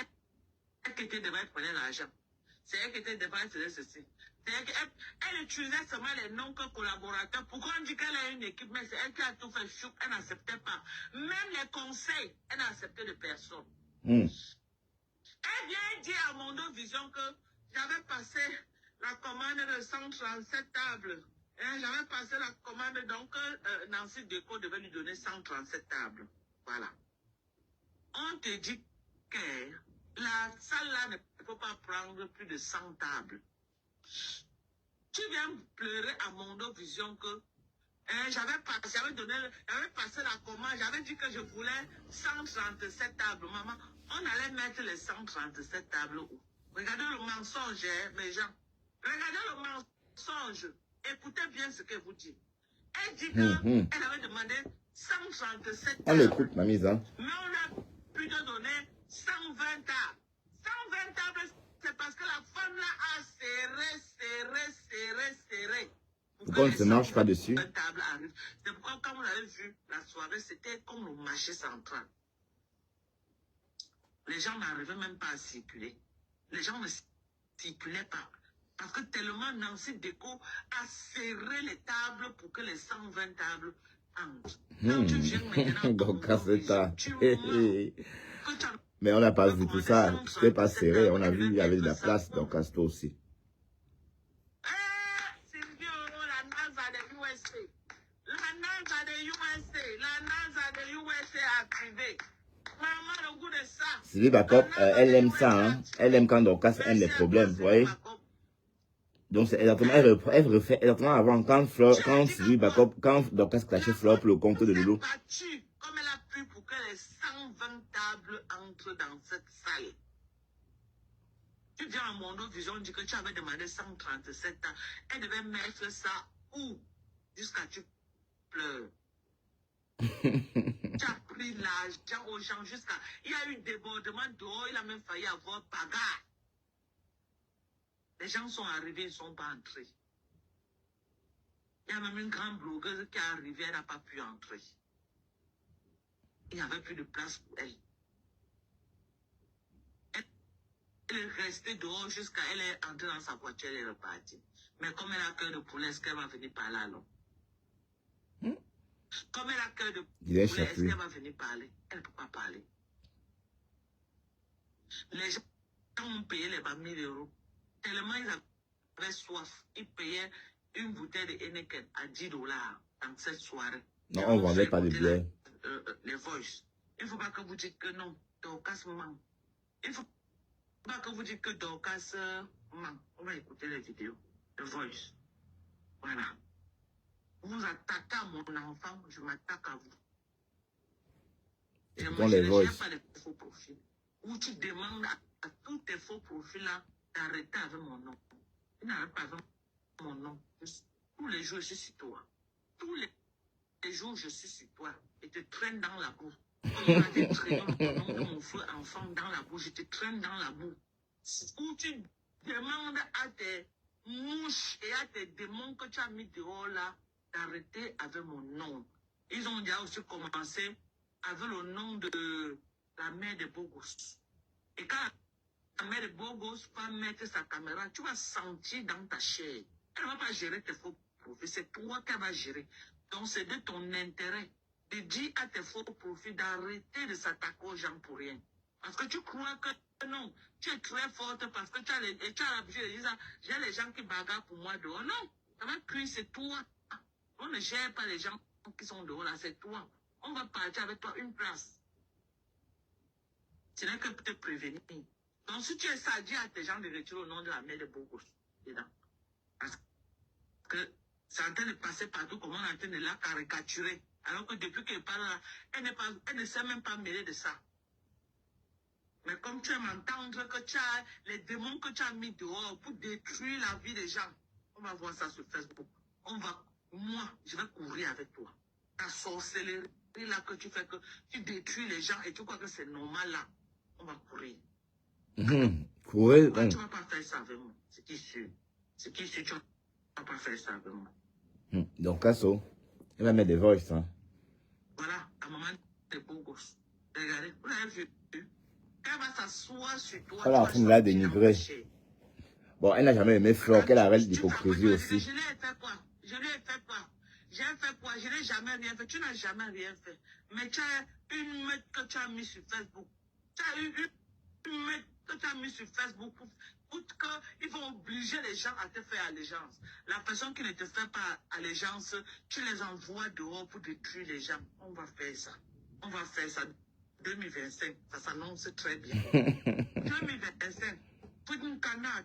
elle qui était devant, elle prenait l'argent. C'est elle qui était devant, elle faisait ceci. Elle utilisait seulement les noms que collaborateurs. Pourquoi on dit qu'elle a une équipe, mais c'est elle qui a tout fait chou, elle n'acceptait pas. Même les conseils, elle n'a accepté de personne. Elle vient dire à Mondo Vision que j'avais passé la commande de 137 tables. J'avais passé la commande, donc Nancy Déco devait lui donner 137 tables. Voilà. On te dit que la salle là ne peut pas prendre plus de 100 tables. Tu viens pleurer à Mondo Vision que j'avais passé la commande, j'avais dit que je voulais 137 tables. Maman, on allait mettre les 137 tables où? Regardez le mensonge, mes gens. Regardez le mensonge. Écoutez bien ce que vous dites. Elle dit qu'elle avait demandé 137 tables. On l'écoute, ma mise, hein. Mais on a plutôt donné 120 tables. 120 tables, c'est parce que la femme là a serré. Pourquoi on ne se marche pas dessus? C'est pourquoi, quand vous avez vu la soirée, c'était comme le marché central. Les gens n'arrivaient même pas à circuler. Les gens ne circulaient pas. Parce que tellement Nancy Déco a serré les tables pour que les 120 tables entrent. Quand tu viens maintenant, donc, mais on n'a pas vu tout ça. C'était pas serré. On a vu, il y avait de la place dans Casto aussi. Sylvie Bacop, elle aime ça, hein. Elle aime quand Dorcas aime les problèmes, vous voyez. Donc c'est exactement, elle refait exactement avant quand Sylvie Bacop, quand Dorcas clashait Fleur pour le compte de Loulou. Comme elle a pu pour que les 120 tables entrent dans cette salle. Tu viens à Mondo Vision, dit que tu avais demandé 137 tables. Elle devait mettre ça où? Jusqu'à tu pleures. Tu as pris l'argent aux gens jusqu'à... Il y a eu débordement dehors, il a même failli avoir bagarre. Les gens sont arrivés, ils ne sont pas entrés. Il y a même une grande blogueuse qui est arrivée, elle n'a pas pu entrer. Il n'y avait plus de place pour elle. Elle est restée dehors jusqu'à... Elle est entrée dans sa voiture, elle est repartie. Mais comme elle a cœur de poulet, est-ce qu'elle va venir parler alors? Comme elle a cœur de poulet, est-ce qu'elle va venir parler? Elle ne peut pas parler. Les gens ont payé les 20 000 €. Tellement ils avaient soif. Ils payaient une bouteille de Heineken à 10 $. Dans cette soirée. Non, on ne vendait pas de bière. Les voices. Il ne faut pas que vous dites que non, Dorcas ment. Il ne faut pas que vous dites que Dorcas ment. On va écouter les vidéos. The Voice. Voilà. Vous attaquez à mon enfant, je m'attaque à vous. Et moi, je n'ai pas de faux profils. Où tu demandes à tous tes faux profils-là d'arrêter avec mon nom. Ils n'arrêtent pas avec mon nom. Tous les jours, je suis sur toi. Tous les jours, je suis sur toi. Et te traîne dans la boue. Comme on avait traîné mon feu enfant dans la boue, je te traîne dans la boue. Où tu demandes à tes mouches et à tes démons que tu as mis dehors là, d'arrêter avec mon nom. Ils ont déjà aussi commencé avec le nom de la mère de Bogos. Et quand la mère de Bogos va mettre sa caméra, tu vas sentir dans ta chair. Elle ne va pas gérer tes faux profils, c'est toi qu'elle va gérer. Donc c'est de ton intérêt de dire à tes faux profils d'arrêter de s'attaquer aux gens pour rien. Parce que tu crois que non, tu es très forte parce que tu as l'habitude de dire ça. J'ai les gens qui bagarrent pour moi dehors. Non, ça va cuire, c'est toi. On ne gère pas les gens qui sont dehors là, c'est toi. On va partir avec toi une place. Ce n'est que pour te prévenir. Donc si tu es sage, dis à tes gens de retirer au nom de la mère de Bogos dedans. Parce que c'est en train de passer partout, comme on est en train de la caricaturer. Alors que depuis qu'elle parle là, elle ne sait même pas mêler de ça. Mais comme tu aimes entendre que tu as les démons que tu as mis dehors pour détruire la vie des gens, on va voir ça sur Facebook. Moi, je vais courir avec toi. Ta sorcellerie là que tu fais, que tu détruis les gens et tu crois que c'est normal là, on va courir. Courir. Pourquoi tu ne vas pas faire ça avec moi? C'est qui sûr? C'est qui sûr tu ne vas pas faire ça avec moi? Donc, Kasso, elle va mettre des voices. Hein. Voilà, ta maman est beau gosse. Regardez, vous l'avez vu? Quand elle va s'asseoir sur toi, Elle est en train de la dénigrer. Bon, elle n'a jamais aimé Flore, qu'elle arrête l'hypocrisie aussi. Je lui ai fait quoi? Je lui ai fait quoi? J'ai fait quoi? Je n'ai jamais rien fait. Tu n'as jamais rien fait. Mais tu as une meute que tu as mis sur Facebook. Tu as eu une meute que tu as mis sur Facebook pour qu'ils vont obliger les gens à te faire allégeance. La personne qui ne te fait pas allégeance, tu les envoies dehors pour détruire les gens. On va faire ça. On va faire ça. 2025, ça s'annonce très bien. 2025, pour une canard.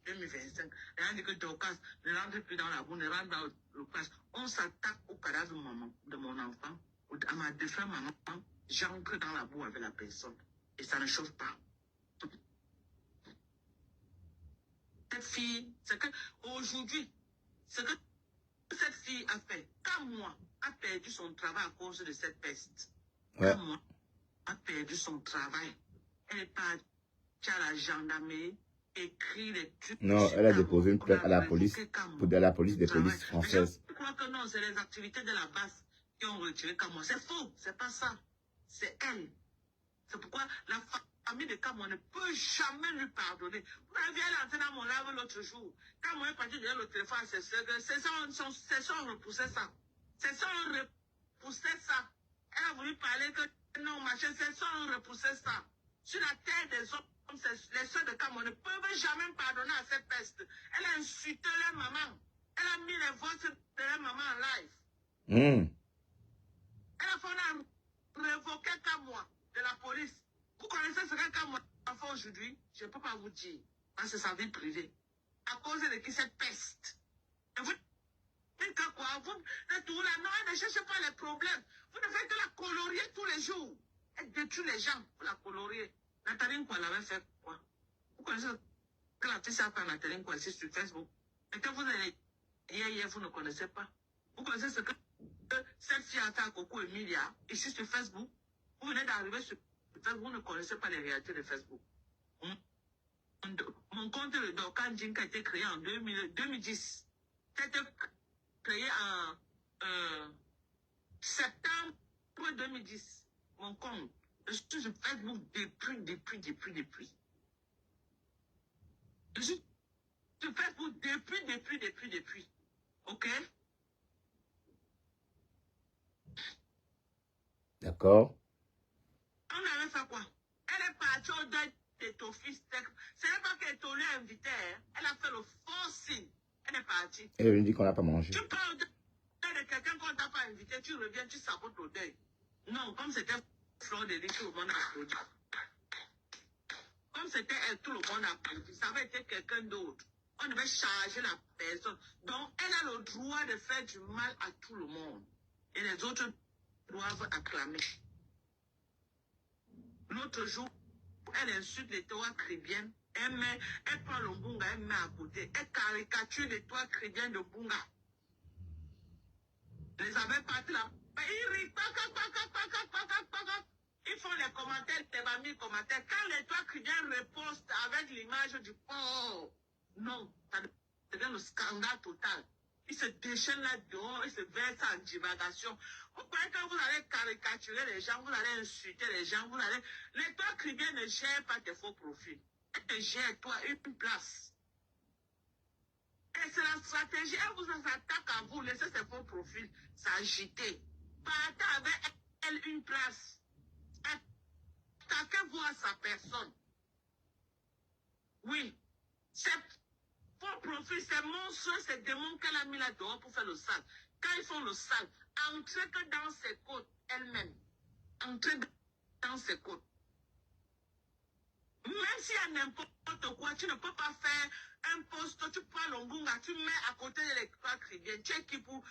2025, rien dit que Dorcas ne rentre plus dans la boue, ne rentre dans le place. On s'attaque au cadavre de mon enfant, ou à ma défunte maman, j'entre dans la boue avec la personne. Et ça ne chauffe pas. Cette fille, c'est que aujourd'hui, ce que cette fille a fait, quand moi, a perdu son travail à cause de cette peste. Ouais. Quand moi, a perdu son travail, elle est partie à la gendarmerie. Écrit les trucs. Non, elle a déposé une plainte à la police, des polices françaises. Je crois que non, c'est les activités de la base qui ont retiré Kamon. C'est faux, c'est pas ça. C'est elle. C'est pourquoi la famille de Kamon ne peut jamais lui pardonner. Vous avez vu, elle est entrée dans mon live l'autre jour. Quand moi, est parti derrière le téléphone, c'est ça, on repoussait ça. C'est ça, on repoussait ça. Elle a voulu parler que non, machin, c'est ça, on repoussait ça. Sur la terre des hommes, les soeurs de Kamon ne peuvent jamais pardonner à cette peste. Elle a insulté leur maman. Elle a mis les voix de leur maman en live. Elle a fallu révoquer Kamon de la police. Vous connaissez ce que Kamon a fait aujourd'hui? Je ne peux pas vous dire. Parce que c'est sa vie privée. À cause de qui cette peste. Et vous dites que quoi? Vous êtes tout là. Non, elle ne cherche pas les problèmes. Vous ne faites que la colorier tous les jours. Elle détruit les gens pour la colorier. Nathalie Nkwa l'avait fait quoi? Vous connaissez que la fille s'appelle Nathalie Nkwa ici sur Facebook. Et que vous allez hier, vous ne connaissez pas. Vous connaissez ce que cette fille a fait à Coco Emilia ici sur Facebook. Vous venez d'arriver sur Facebook, vous ne connaissez pas les réalités de Facebook. Mon compte de Dorcas Njinka a été créé en 2010. Ça a été créé en septembre 2010. Mon compte. Je suis sur Facebook depuis. Je suis sur Facebook depuis. Ok? D'accord. On avait fait quoi? Elle est partie au deuil de ton fils. Ce n'est pas qu'elle t'a invité. Elle a fait le forcing. Elle est partie. Elle lui dit qu'on n'a pas mangé. Tu parles au deuil de quelqu'un qu'on ne t'a pas invité. Tu reviens, tu sabotes au deuil. Non, comme c'était Flore de Lis, tout le monde a applaudi. Comme c'était elle, tout le monde a applaudi. Ça avait été quelqu'un d'autre. On devait charger la personne. Donc, elle a le droit de faire du mal à tout le monde. Et les autres doivent acclamer. L'autre jour, elle insulte les toits chrétiennes. Elle prend le bunga, elle met à côté. Elle caricature les toits chrétiens de bunga. Les avait partis là. Ils font les commentaires, les familles commentaires. Quand les toits chrétiens repostent avec l'image du porc, non, ça devient le scandale total. Ils se déchaînent là-dedans, ils se versent en divagation. Vous croyez que vous allez caricaturer les gens, vous allez insulter les gens, vous allez... Les toits chrétiens ne gèrent pas tes faux profils. Ils te gèrent, toi, une place. Et c'est la stratégie. Elle vous attaque à vous, laissez ses faux profils s'agiter. Partez avec elle une place. Attaquez-vous à sa personne. Oui. C'est faux profil, c'est monstre, c'est démon qu'elle a mis là-dehors pour faire le sale. Quand ils font le sale, entrez que dans ses côtes elle-même. Entrez dans ses côtes. Même s'il y a n'importe quoi, tu ne peux pas faire un poste, tu prends l'ongunga, tu mets à côté de l'étoile chrétienne. Tu es qui pour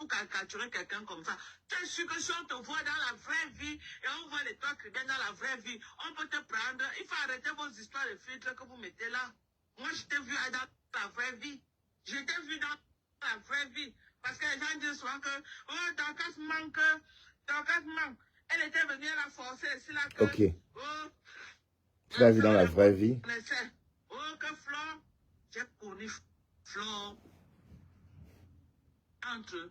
caricaturer quelqu'un comme ça? Tu es sûr que si on te voit dans la vraie vie et on voit l'étoile chrétienne dans la vraie vie, on peut te prendre. Il faut arrêter vos histoires de filtres que vous mettez là. Moi, je t'ai vu dans la vraie vie. Je t'ai vu dans la vraie vie. Parce que les gens disent souvent que, oh, Dorcas manque, Dorcas manque. Elle était venue à la forcer, c'est là que, Ok. oh, Tu l'as vu dans la vraie vie? oh, que Flore, j'ai connu Flore entre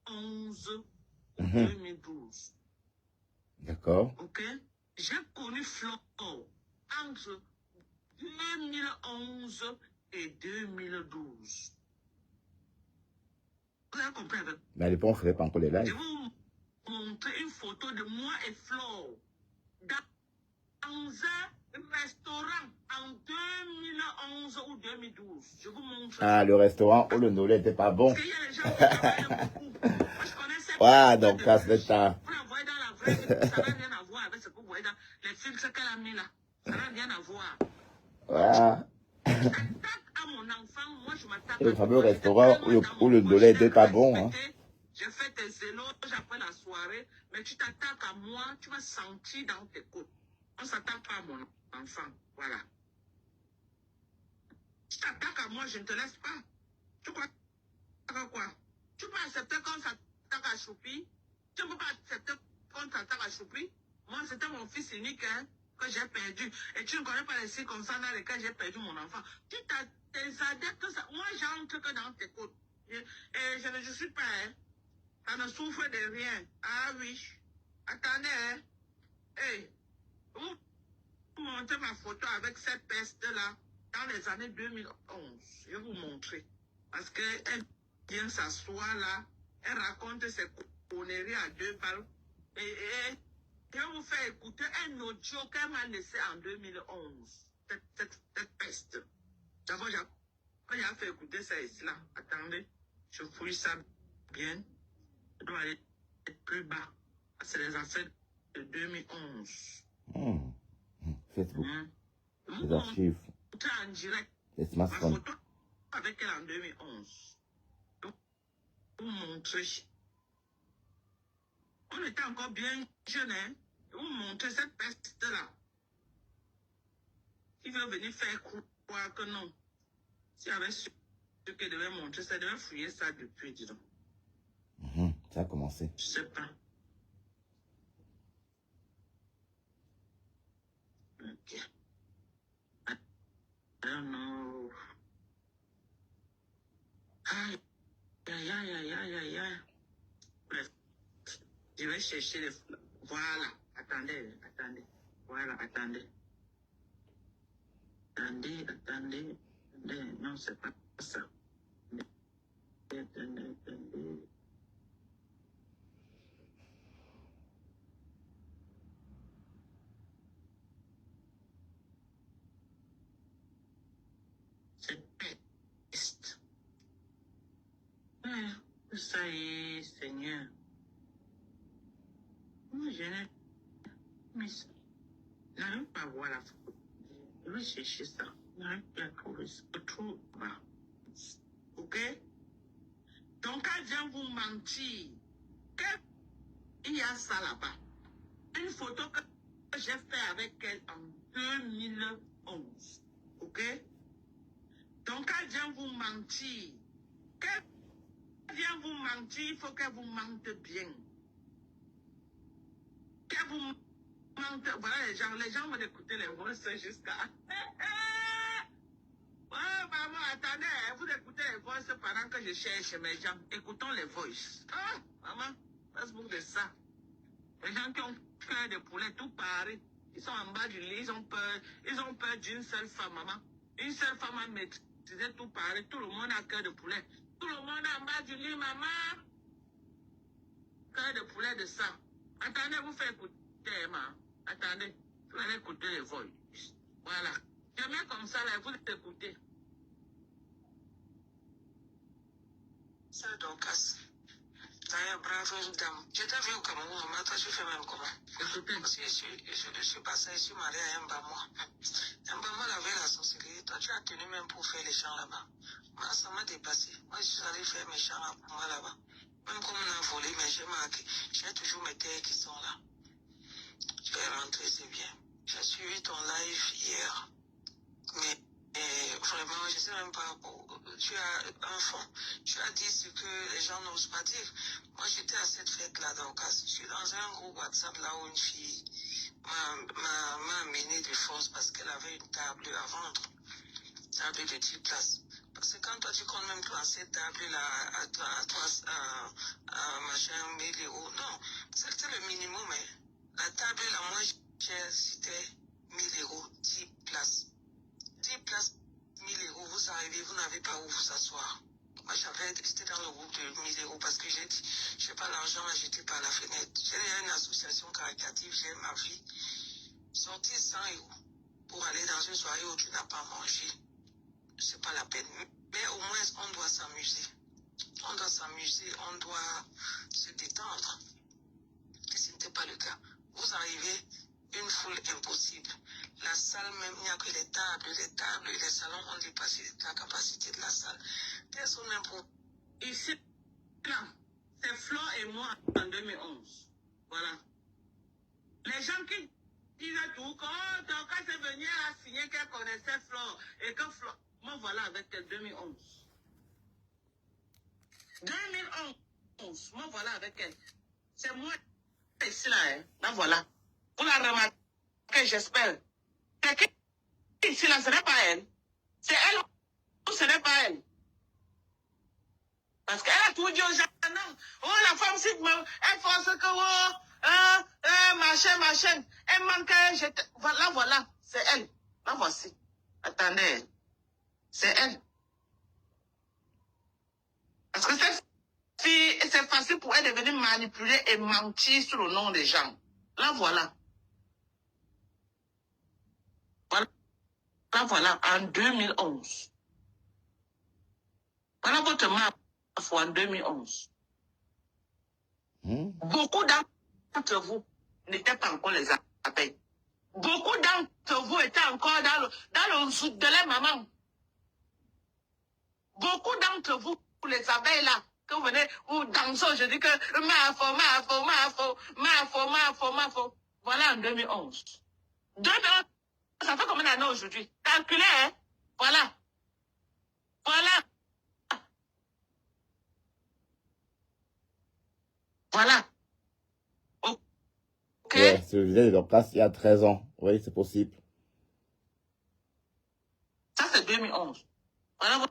2011 et 2012. D'accord. Ok? J'ai connu Flore entre 2011 et 2012. Vous avez compris avec? Mais à l'époque, on ne faisait pas encore les Je vais lives. vous montrer une photo de moi et Flore dans un restaurant en 2011 ou 2012. Je vous montre. Ah, le restaurant où le Nolé n'était pas bon. Parce qu'il y a des gens qui travaillent beaucoup. Moi, je connais ces Ouais, personnes donc, de casse le riches. temps. Vous la voyez dans la vraie vie, ça n'a rien à voir avec ce que vous voyez dans les filtres qu'elle a mis là. Ça n'a rien à voir. Voilà. Je m'attaque à mon enfant, moi je m'attaque Le à fameux toi. restaurant où le Nolé n'était pas bon. Hein. J'ai fait tes éloges après la soirée, mais tu t'attaques à moi, tu vas sentir dans tes côtes. On ne s'attaque pas à mon enfant. Voilà. Tu t'attaques à moi, je ne te laisse pas. Tu crois quoi? Tu peux accepter qu'on s'attaque à Choupi? Tu ne peux pas accepter qu'on s'attaque à Choupi? Moi, c'était mon fils unique hein, que j'ai perdu. Et tu ne connais pas les circonstances dans lesquelles j'ai perdu mon enfant. Tu t'adaptes que ça. Moi, j'entre que dans tes côtes. Et je ne suis pas, hein. Ça ne souffre de rien. Ah oui. Attendez, hein. Hey, vous montrez ma photo avec cette peste-là dans les années 2011. Je vais vous montrer. Parce qu'elle vient s'asseoir là, elle raconte ses conneries à 2 balles. Et je vais vous faire écouter un audio qu'elle m'a laissé en 2011. Cette peste. D'abord, j'ai fait écouter ça ici là. Attendez, je fouille ça bien. Je dois aller plus bas. C'est les affaires de 2011. Facebook. Vous Les archives. montrez en direct Les ma smartphones. photo avec elle en 2011. Vous montrez. On était encore bien jeunes, hein. Vous montrez cette peste-là. Qui veut venir faire croire que non. S'il y avait su qu'elle devait montrer ça, elle devait fouiller ça depuis, dis donc. Ça a commencé. Je sais pas. Ok. I don't know. Aïe, aïe, aïe, aïe, aïe, aïe, aïe. Bref, je vais chercher les... Voilà. Attendez. Voilà, attendez. Attendez. Non, c'est pas ça. Attendez. C'est peste. Ça y est, Seigneur. Moi, je n'ai... Mais ça... Je n'arrive pas à voir la photo. Je vais chercher ça. Je n'arrive pas à trouver ça. Je trouve pas. Ok? Donc, elle vient vous mentir. Il y a ça là-bas. Une photo que j'ai fait avec elle en 2011. Ok? Donc, elle vient vous mentir. Qu'elle vient vous mentir, il faut qu'elle vous mente bien. Qu'elle vous mente. Voilà, les gens vont écouter les voix jusqu'à... Oh, maman, attendez, vous écoutez les voix pendant que je cherche mes gens. Écoutons les voix. Ah, maman, Facebook de ça. Les gens qui ont cœur de poulet, tout pareil. Ils sont en bas du lit, ils ont peur d'une seule femme, maman. Une seule femme a maîtrisé tout pareil. Tout le monde a cœur de poulet. Tout le monde est en bas du lit, maman. Cœur de poulet de ça. Attendez, vous faites écouter, maman. Attendez, vous allez écouter les voix. Voilà. Je mets comme ça, là, vous écoutez. C'est Dorcas. Ça y est, bras vraie dame. Je t'ai vu au Cameroun, mais toi, tu fais même comment? Parce que je suis passé, je suis marié à un Bama. Un Bama avait la sorcellerie. Toi, tu as tenu même pour faire les chants là-bas. Moi, ça m'a dépassé. Moi, je suis allé faire mes chants pour moi là-bas. Même comme on a volé, mais j'ai marqué. J'ai toujours mes terres qui sont là. Je vais rentrer, c'est bien. J'ai suivi ton live hier. Mais vraiment, je ne sais même pas. Tu as un fond. Tu as dit ce que les gens n'osent pas dire. Moi, j'étais à cette fête-là, donc je suis dans un groupe WhatsApp là où une fille m'a amené de force parce qu'elle avait une table à vendre. Table de 10 places. Parce que quand toi, tu comptes même toi, cette table-là, à machin, 1000 euros. Non, c'était le minimum, mais la table la moins chère, c'était 1000 euros, 10 places. 10 places, 1000 euros, vous arrivez, vous n'avez pas où vous asseoir. Moi, j'étais dans le groupe de 1000 euros parce que j'ai dit, je n'ai pas l'argent à jeter par la fenêtre. J'ai une association caritative, j'ai ma vie. Sortir 100 euros pour aller dans une soirée où tu n'as pas mangé, c'est pas la peine. Mais au moins, on doit s'amuser. On doit s'amuser, on doit se détendre. Et ce n'était pas le cas. Vous arrivez, une foule impossible. La salle même, il n'y a que les tables et les salons ont dépassé la capacité de la salle. Personne même pour... Ici, là, c'est Flo et moi en 2011. Voilà. Les gens qui disent tout, quand c'est venu à signer qu'elle connaissait Flo et que Flo... Moi, voilà avec elle 2011. 2011, moi, voilà avec elle. C'est moi ici, là, hein. Là, voilà. Vous la remarquez, j'espère. C'est qui ici, là, ce n'est pas elle. C'est elle ou ce n'est pas elle. Parce qu'elle a tout dit aux gens, non. Oh, la femme, si elle pense que, machin. Elle manquait, voilà. C'est elle. La voici. Attendez. C'est elle. Parce que cette fille, c'est facile pour elle de venir manipuler et mentir sur le nom des gens. Là, voilà. Voilà, en 2011. Voilà votre map en 2011. Beaucoup d'entre vous n'étaient pas encore les abeilles. Beaucoup d'entre vous étaient encore dans le soude de la maman. Beaucoup d'entre vous, les abeilles là, que vous venez, vous dansez, je dis que ma faux. Voilà en 2011. 2011, ça fait combien d'années aujourd'hui? Calculez, hein? Voilà. Ok. Ouais, c'est le village de leur place il y a 13 ans. Oui, c'est possible. Ça, c'est 2011. Voilà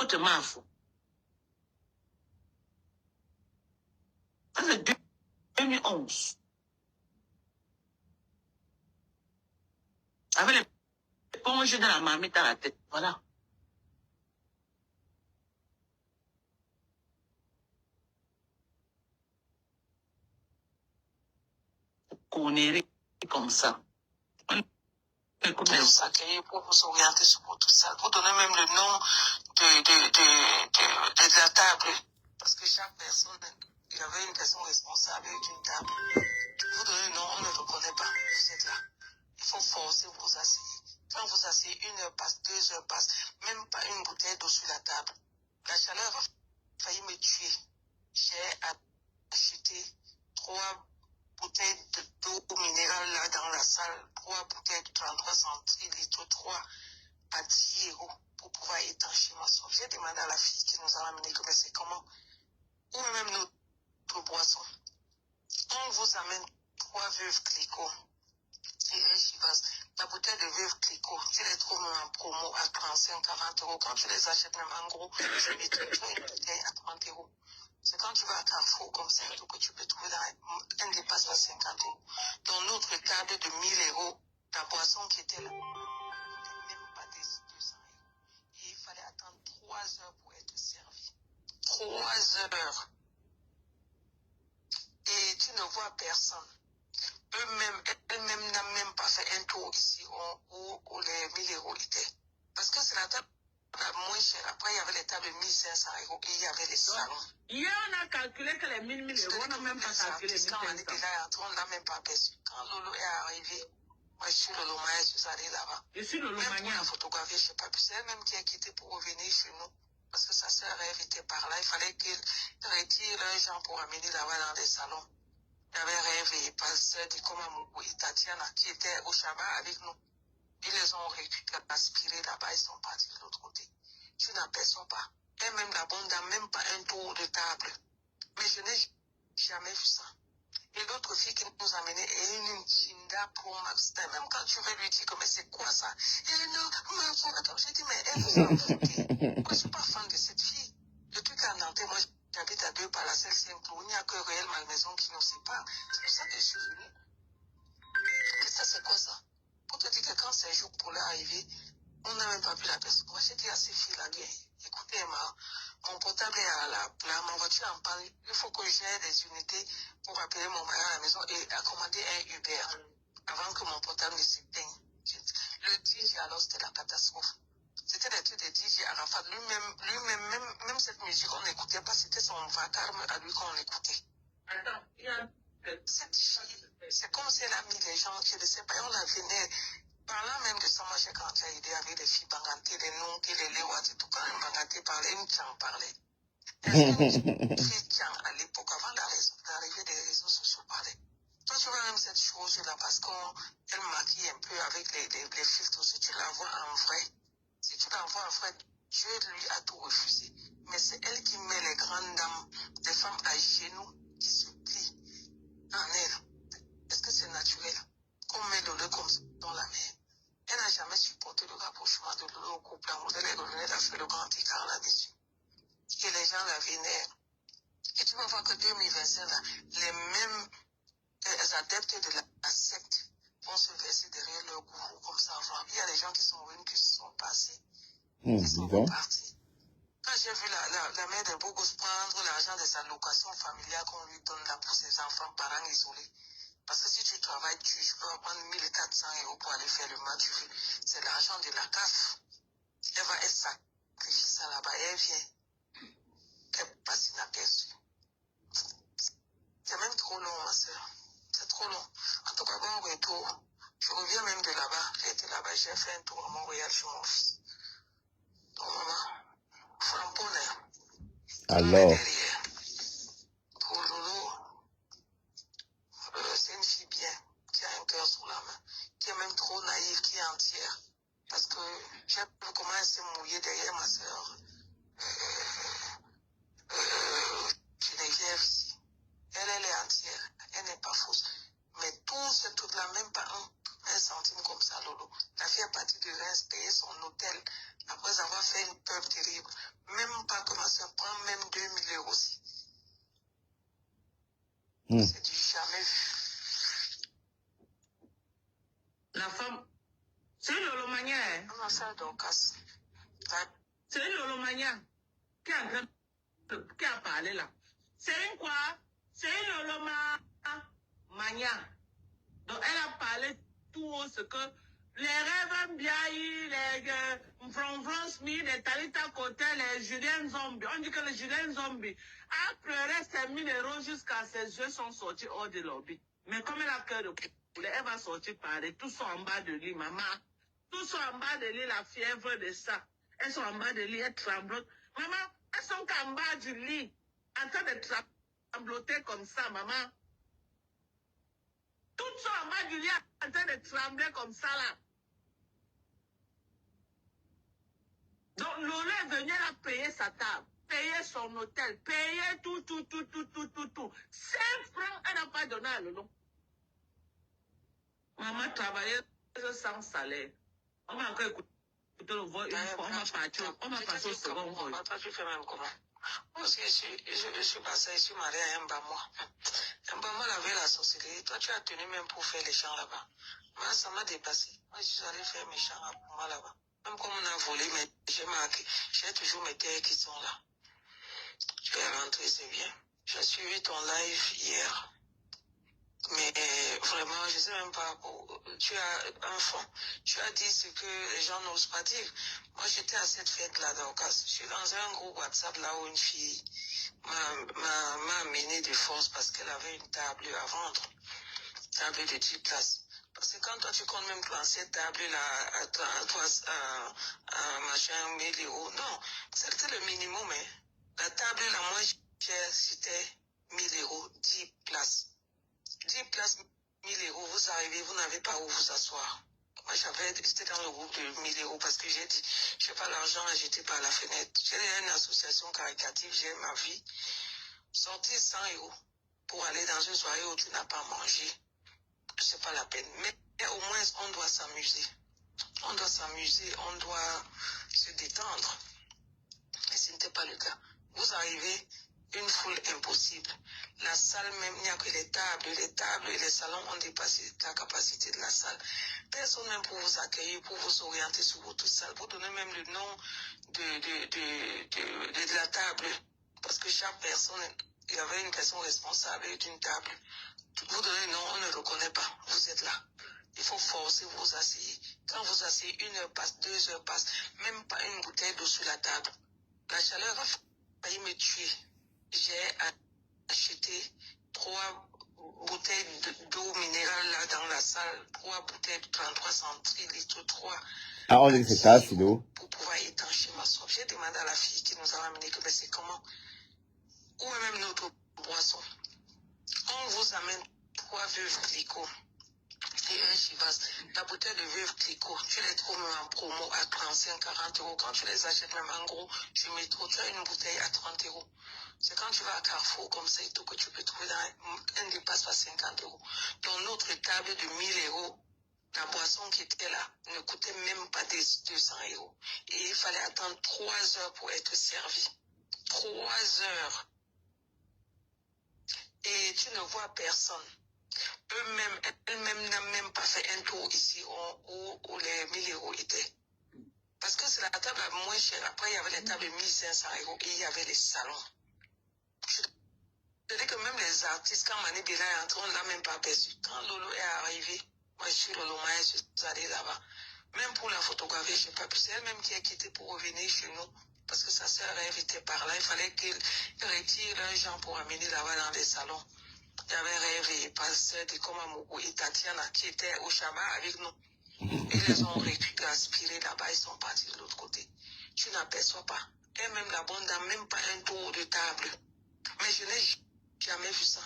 votre maf. Ça, c'est 2011. Avec les ponges dans la marmite à la tête. Voilà. Conneries comme ça. Écoutez, vous accueillez pour vous orienter sur tout ça. Vous donnez même le nom de la table. Parce que chaque personne, il y avait une personne responsable d'une table. Vous donnez le nom, on ne le reconnaît pas. Vous êtes là. Il faut forcer vous asseoir. Quand vous asseyez, 1 heure passe, 2 heures passe, même pas une bouteille d'eau sur la table. La chaleur a failli me tuer. J'ai acheté 3 bouteilles d'eau minérale là dans la salle, 3 bouteilles de 33 centilitres, 3 à 10 euros pour pouvoir étancher ma soif. J'ai demandé à la fille qui nous a amené que mais c'est comment, ou même notre boisson. On vous amène 3 veuves Clicquot et un Chivas. La bouteille de veuve Clicquot, tu les trouves même en promo à 35-40 euros. Quand tu les achètes même en gros, je mets toujours une bouteille à 30 euros. C'est quand tu vas à Carrefour comme ça, que tu peux trouver un dépasse à 50 euros. Dans notre table de 1000 euros, ta boisson qui était là, n'était même pas des 200 euros. Et il fallait attendre 3 heures pour être servi. 3 heures. Et tu ne vois personne. Elle-même n'a même pas fait un tour ici où les 1000 euros étaient. Parce que c'est la table la moins chère. Après, il y avait les tables table 1500 €. Et il y avait les salons. Hier, on a calculé que les 1000 €, on n'a même pas calculé les 1500. Quand on était là, on ne l'a même pas aperçu. Quand Lolo est arrivé, moi je suis Lolo Maya, je suis allée là-bas. Je suis Lolo Maya. Même Maya. pour la photographier, je ne sais pas. Puis c'est elle-même qui a quitté pour revenir chez nous. Parce que sa sœur Ève était par là. Il fallait qu'il retire les gens pour amener là-bas dans des salons. Il y avait Rêve et Pasteur Dikomamougou et Tatiana qui étaient au Shabbat avec nous. Ils les ont récupérés, aspirés là-bas, ils sont partis de l'autre côté. Tu n'aperçois pas. Et même la bonne dame, même pas un tour de table. Mais je n'ai jamais vu ça. Et l'autre fille qui nous a amené est une Chinda Pro Max. Même quand tu veux lui dire que mais c'est quoi ça? Elle dit non, mais j'ai dit mais elle vous en foutez. Moi je ne suis pas fan de cette fille. Le truc à Nantes, moi j'habite à 2 pas la seule simple. Il n'y a que Réel Malmaison qui nous sépare. C'est pour ça que je suis venue. Et ça c'est quoi ça? Pour te dire que quand ces jours pour l'arrivée, on n'a même pas pu la personne. Moi j'ai dit à ces filles là, bien, écoutez Emma, mon portable est à la ma voiture en panne. Il faut que j'ai des unités pour appeler mon mari à la maison et à commander un Uber avant que mon portable ne s'éteigne. Le DJ, alors, c'était la catastrophe. C'était des trucs de DJ Arafat. Lui-même, même cette musique, on n'écoutait pas. C'était son vacarme à lui qu'on écoutait. Attends, il y a... Cette fille, c'est comme si elle a mis les gens, je ne sais pas, on la venait. Parlant même de ça, moi j'ai grandi à aider avec les filles banganté, les noms, les léois et tout. Quand une banganté parlait, une tchang parlait. Est-ce qu'une fille tchang à l'époque, avant l'arrivée des réseaux sociaux, parlait? Toi, tu vois même cette chose-là parce qu'elle maquille un peu avec les filtres. Si tu la vois en vrai, Dieu lui a tout refusé. Mais c'est elle qui met les grandes dames, des femmes à genoux, qui se plient en elle. Est-ce que c'est naturel? Qu'on met Lolo comme ça dans la mer. Elle n'a jamais supporté le rapprochement de Lolo au couple. La modèle est revenue, elle a fait le grand écart là-dessus. Et les gens la vénèrent. Et tu vas voir que 2025, là, les mêmes adeptes de la secte vont se verser derrière leur gourou comme ça. Il y a des gens qui sont venus, qui se sont passés, qui sont repartis. Quand j'ai vu la mère de Bogos prendre l'argent de sa location familiale qu'on lui donne là pour ses enfants, parents isolés. Parce que si tu travailles, tu peux prendre 1400 € pour aller faire le match. C'est l'argent de la CAF. Elle va être sacrifiée ça là-bas. Elle vient. Elle passe inaperçue. C'est même trop long, ma soeur. C'est trop long. En tout cas, bon retour. Je reviens même de là-bas. J'ai été là-bas, j'ai fait un tour à Montréal chez mon fils. Donc, maman, framponnaire. Alors. Pour Lolo, c'est une fille bien, qui a un cœur sous la main, qui est même trop naïve, qui est entière. Parce que j'ai vu comment elle s'est mouillée derrière ma soeur. Geneviève ici. Elle est entière. Elle n'est pas fausse. Mais toute la même pas un centime comme ça, Lolo. La fille est partie de Reims, payer son hôtel, après avoir fait une peur terrible. Même pas que ma soeur prend même 2000 € aussi. C'est du jamais vu. La femme, c'est une Lolomania. Comment ça, Dorcas? C'est une Lolomania qui a parlé là. C'est une quoi? C'est une Lolomania. Donc elle a parlé tout haut ce que les rêves bien, les Front Smith, les Talita Côté, les Julien Zombie. On dit que les Julien Zombie a pleuré ses 1000 € jusqu'à ses yeux sont sortis hors de l'orbite. Mais comme elle a cœur de poulet, elle va sortir pareil. Tous sont en bas de lit, maman. Tous sont en bas de lit, la fièvre de ça. Elles sont en bas de lit, elles tremblotent. Maman, elles sont en bas du lit, en train de trembloter comme ça, maman. Toutes sont en bas du lit, en train de trembler comme ça, là. Donc, Lolo est venu, elle a payé sa table, payé son hôtel, payé tout. 5 francs, elle n'a pas donné à Lolo. Maman travaillait sans salaire. On va encore écouter le voix une fois, on va passer au second vol. Toi, tu fais même comment? Moi aussi, je suis passée, je suis mariée à un Bamwa. Un Bamwa avait la sorcellerie. Toi, tu as tenu même pour faire les chants là-bas. Moi, ça m'a dépassé. Moi, je suis allée faire mes chants pour moi là-bas. Même comme on a volé, mais j'ai marqué. J'ai toujours mes terres qui sont là. Je vais rentrer, c'est bien. J'ai suivi ton live hier. Mais vraiment, je ne sais même pas. Tu as un fond. Tu as dit ce que les gens n'osent pas dire. Moi, j'étais à cette fête-là d'Orcas. Je suis dans un groupe WhatsApp là où une fille m'a amené de force parce qu'elle avait une table à vendre. Table de 10 places. Parce que quand toi, tu comptes même prendre cette table-là à machin 1000 euros, non, c'était le minimum. Hein. La table la moins chère, c'était 1000 euros, 10 places. 10 places, 1000 euros, vous arrivez, vous n'avez pas où vous asseoir. Moi, j'étais dans le groupe de 1000 euros parce que j'ai dit, je n'ai pas l'argent à jeter par la fenêtre. J'ai une association caritative, j'ai ma vie. Sortir 100 euros pour aller dans une soirée où tu n'as pas mangé, c'est pas la peine. Mais au moins, on doit s'amuser. On doit s'amuser, on doit se détendre. Mais ce n'était pas le cas. Vous arrivez, une foule impossible. La salle même, il n'y a que les tables et les salons ont dépassé la capacité de la salle. Personne même pour vous accueillir, pour vous orienter sur votre salle, pour donner même le nom de la table. Parce que chaque personne, il y avait une personne responsable d'une table. Vous donnez le nom, on ne reconnaît pas. Vous êtes là. Il faut forcer vous asseoir. Quand vous asseyez, 1 heure passe, 2 heures passe, même pas une bouteille d'eau sur la table. La chaleur a failli me tuer. J'ai acheté 3 bouteilles d'eau minérale là dans la salle, 3 bouteilles de 33 centilitres, 3. Ah, on dit que c'est ça, Sido. Pour pouvoir étancher ma soif. J'ai demandé à la fille qui nous a ramené que c'est comment. Où est même notre boisson? On vous amène 3 veuves Clicquot et un Chivas. La bouteille de veuve Clicquot, tu les trouves même en promo à 35-40 euros. Quand tu les achètes même en gros, tu mets trop, tu as une bouteille à 30 euros. C'est quand tu vas à Carrefour comme ça et tout que tu peux trouver un dépasse pas 50 euros. Dans notre table de 1000 euros, la boisson qui était là ne coûtait même pas des 200 euros. Et il fallait attendre 3 heures pour être servi. 3 heures. Et tu ne vois personne. Elle-même n'a même pas fait un tour ici où les 1000 euros étaient. Parce que c'est la table la moins chère. Après, il y avait les tables de 1500 euros et il y avait les salons. Je dis que même les artistes, quand Mani Bila est entré, on ne l'a même pas aperçu. Quand Lolo est arrivé, moi je suis Lolo Maya, je suis allée là-bas. Même pour la photographie, je n'ai pas pu. C'est elle-même qui a quitté pour revenir chez nous. Parce que sa sœur est invitée par là. Il fallait qu'elle retire les gens pour amener là-bas dans les salons. Il y avait Rêve et Pasteur de Komamoko et Tatiana qui étaient au Shabbat avec nous. Ils les ont aspirés là-bas, ils sont partis de l'autre côté. Tu n'aperçois pas. Et même la bonne dame, même pas un tour de table. Mais je n'ai jamais vu ça.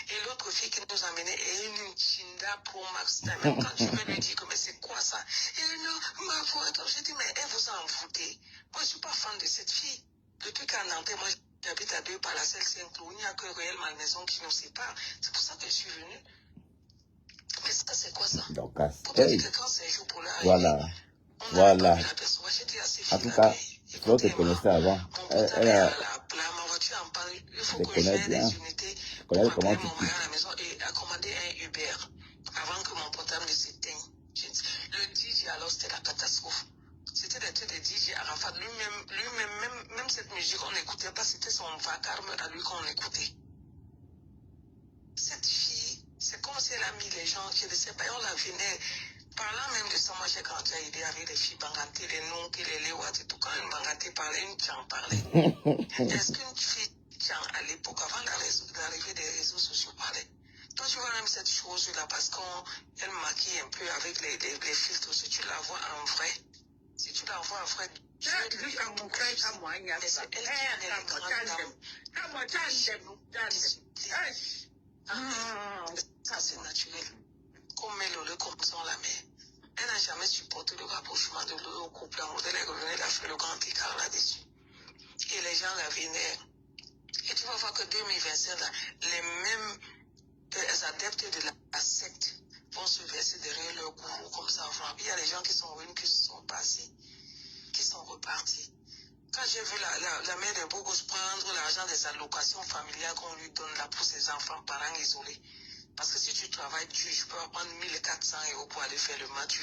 Et l'autre fille qui nous a amené est une Chinda Pro Max. Même quand tu veux lui dire que mais c'est quoi ça? Elle dit non, ma voiture. J'ai dit mais elle vous en foutez. Moi je ne suis pas fan de cette fille. Depuis qu'à Nantes, moi j'habite à 2 par la selle Saint-Cloud. Il n'y a que Réel Malmaison qui nous sépare. C'est pour ça que je suis venue. Mais ça c'est quoi ça? Donc, Pour te dire que quand c'est un jour pour l'arrivée, voilà. on n'avait pas Voilà. vu la personne. J'étais assez En fille tout cas, là-bas. Flo te connaissait avant. Mon portable est à ma voiture en panne. Il faut te que connais j'aie bien. des unités Je pour connais appeler comment tu mon mari piques. à la maison et à commander un Uber avant que mon portable ne s'éteigne. Le DJ alors c'était la catastrophe. C'était des trucs de DJ Arafat. Lui-même, même cette musique on n'écoutait pas, c'était son vacarme à lui qu'on écoutait. Cette fille, c'est comme si elle a mis les gens qui ne sais pas, on la venait. Parlant même de ça, moi j'ai grandi à aider avec les filles bangantes, les noms, les léois et tout. Quand une bangante parlait, une tchan parlait. Est-ce qu'une fille tchan à l'époque, avant l'arrivée des réseaux sociaux, parlait? Toi, tu vois même cette chose-là parce qu'elle maquille un peu avec les filtres. Si tu la vois en vrai, si tu la vois en vrai, Dieu lui a beaucoup fait. Mais c'est elle qui est les grandes dames. Ça, c'est naturel. Comme le comme ça, on la met. Elle n'a jamais supporté le rapprochement de l'eau au couple amoureux. Elle est revenue, elle a fait le grand écart là-dessus. Et les gens la vénèrent. Et tu vas voir que 2025, là, les mêmes adeptes de la secte vont se verser derrière leur gourou comme ça. Enfin, il y a des gens qui sont venus, qui sont passés, qui sont repartis. Quand j'ai vu la mère de Bogos prendre l'argent des allocations familiales qu'on lui donne là pour ses enfants, parents isolés. Parce que si tu travailles, tu peux prendre 1400 euros pour aller faire le match.